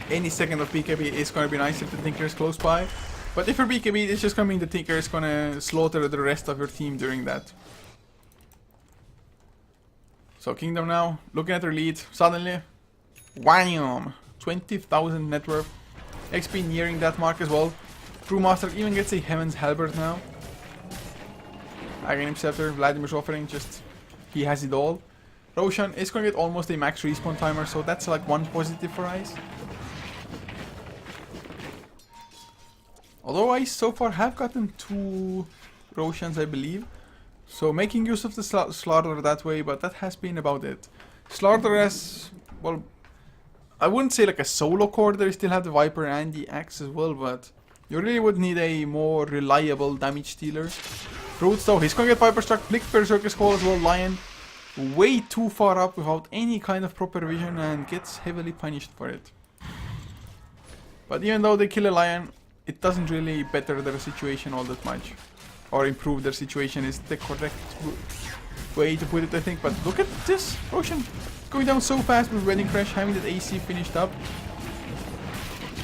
any second of BKB is going to be nice if the Tinker is close by. But if you're BKB, it's just going to mean the Tinker is going to slaughter the rest of your team during that. So Kingdom now, looking at their lead, suddenly, wham! 20,000 net worth. XP nearing that mark as well. Brewmaster even gets a Heaven's Halberd now. Aghanim Scepter, Vladimir's offering, just he has it all. Roshan is going to get almost a max respawn timer, so that's like one positive for Ice. Although Ice so far have gotten 2 Roshans, I believe. So making use of the Slaughter that way, but that has been about it. Slaughter has, well, I wouldn't say like a solo core, they still have the Viper and the Axe as well, but You really would need a more reliable damage dealer. Fruits though, he's gonna get Viper Struck, Blink Berserker Call as well. Lion way too far up without any kind of proper vision and gets heavily punished for it. But even though they kill a Lion, it doesn't really better their situation all that much. Or improve their situation is the correct way to put it, I think. But look at this Ocean going down so fast with Wedding Crash, having that AC finished up.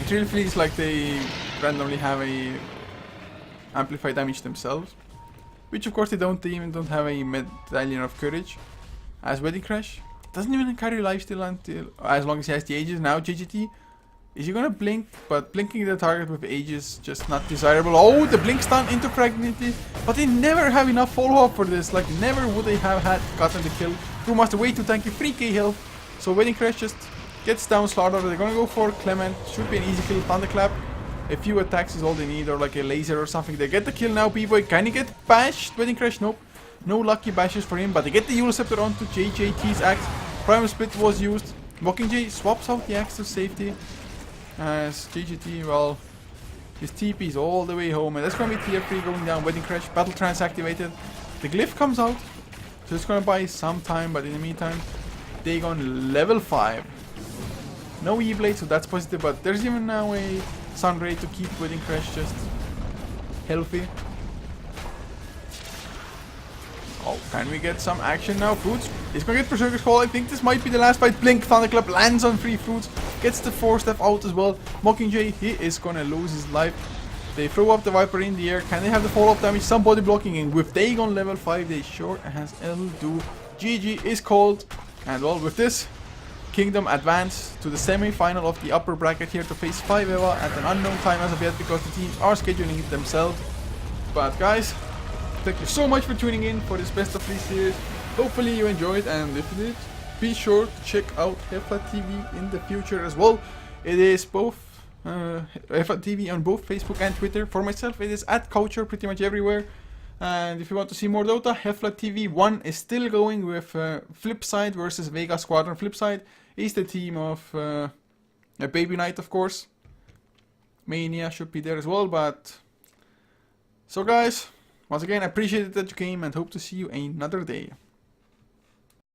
It really feels like they randomly have a amplified damage themselves. Which of course they even don't have a Medallion of Courage. As Wedding Crash doesn't even carry lifesteal until as long as he has the Aegis. Now JGT, is he gonna blink? But blinking the target with Aegis just not desirable. Oh, the blink stun into Fragility, but they never have enough follow-up for this. Like never would they have gotten the kill. Brewmaster way too tanky, 3k health. So Wedding Crash just gets down Slaughter. They're gonna go for Clement. Should be an easy kill. Thunderclap. A few attacks is all they need, or like a laser or something. They get the kill now. B-Boy, can he get bashed? Wedding Crash, nope. No lucky bashes for him, but they get the Eula Scepter onto JJT's axe. Primal Split was used. Mockingjay swaps out the axe to safety. As JGT, well, his TP is all the way home, and that's gonna be tier 3 going down. Wedding Crash, Battle Trance activated. The glyph comes out, so it's gonna buy some time, but in the meantime, Dagon level 5. No E-Blade, so that's positive, but there's even now a Sun Ray to keep Wedding Crash just healthy. Oh, can we get some action now? Fruits, he's gonna get Berserker's Call. I think this might be the last fight. Blink, Thunderclap lands on 3 Fruits. Gets the 4-step out as well. Mockingjay, he is gonna lose his life. They throw up the Viper in the air. Can they have the follow-up damage? Some body blocking, and with Dagon level 5, they sure as hell do. GG is called. And well, with this, Kingdom advance to the semi-final of the upper bracket here to face 5 EVA at an unknown time as of yet, because the teams are scheduling it themselves. But guys, thank you so much for tuning in for this best of 3 series. Hopefully you enjoyed, and if you did, be sure to check out HeflaTV in the future as well. It is both HeflaTV on both Facebook and Twitter. For myself, it is at Couchor pretty much everywhere. And if you want to see more Dota, HeflaTV 1 is still going with Flipside versus Vega Squadron. Flipside is the team of Baby Knight, of course. Mania should be there as well, but... So guys, once again, I appreciate that you came and hope to see you another day.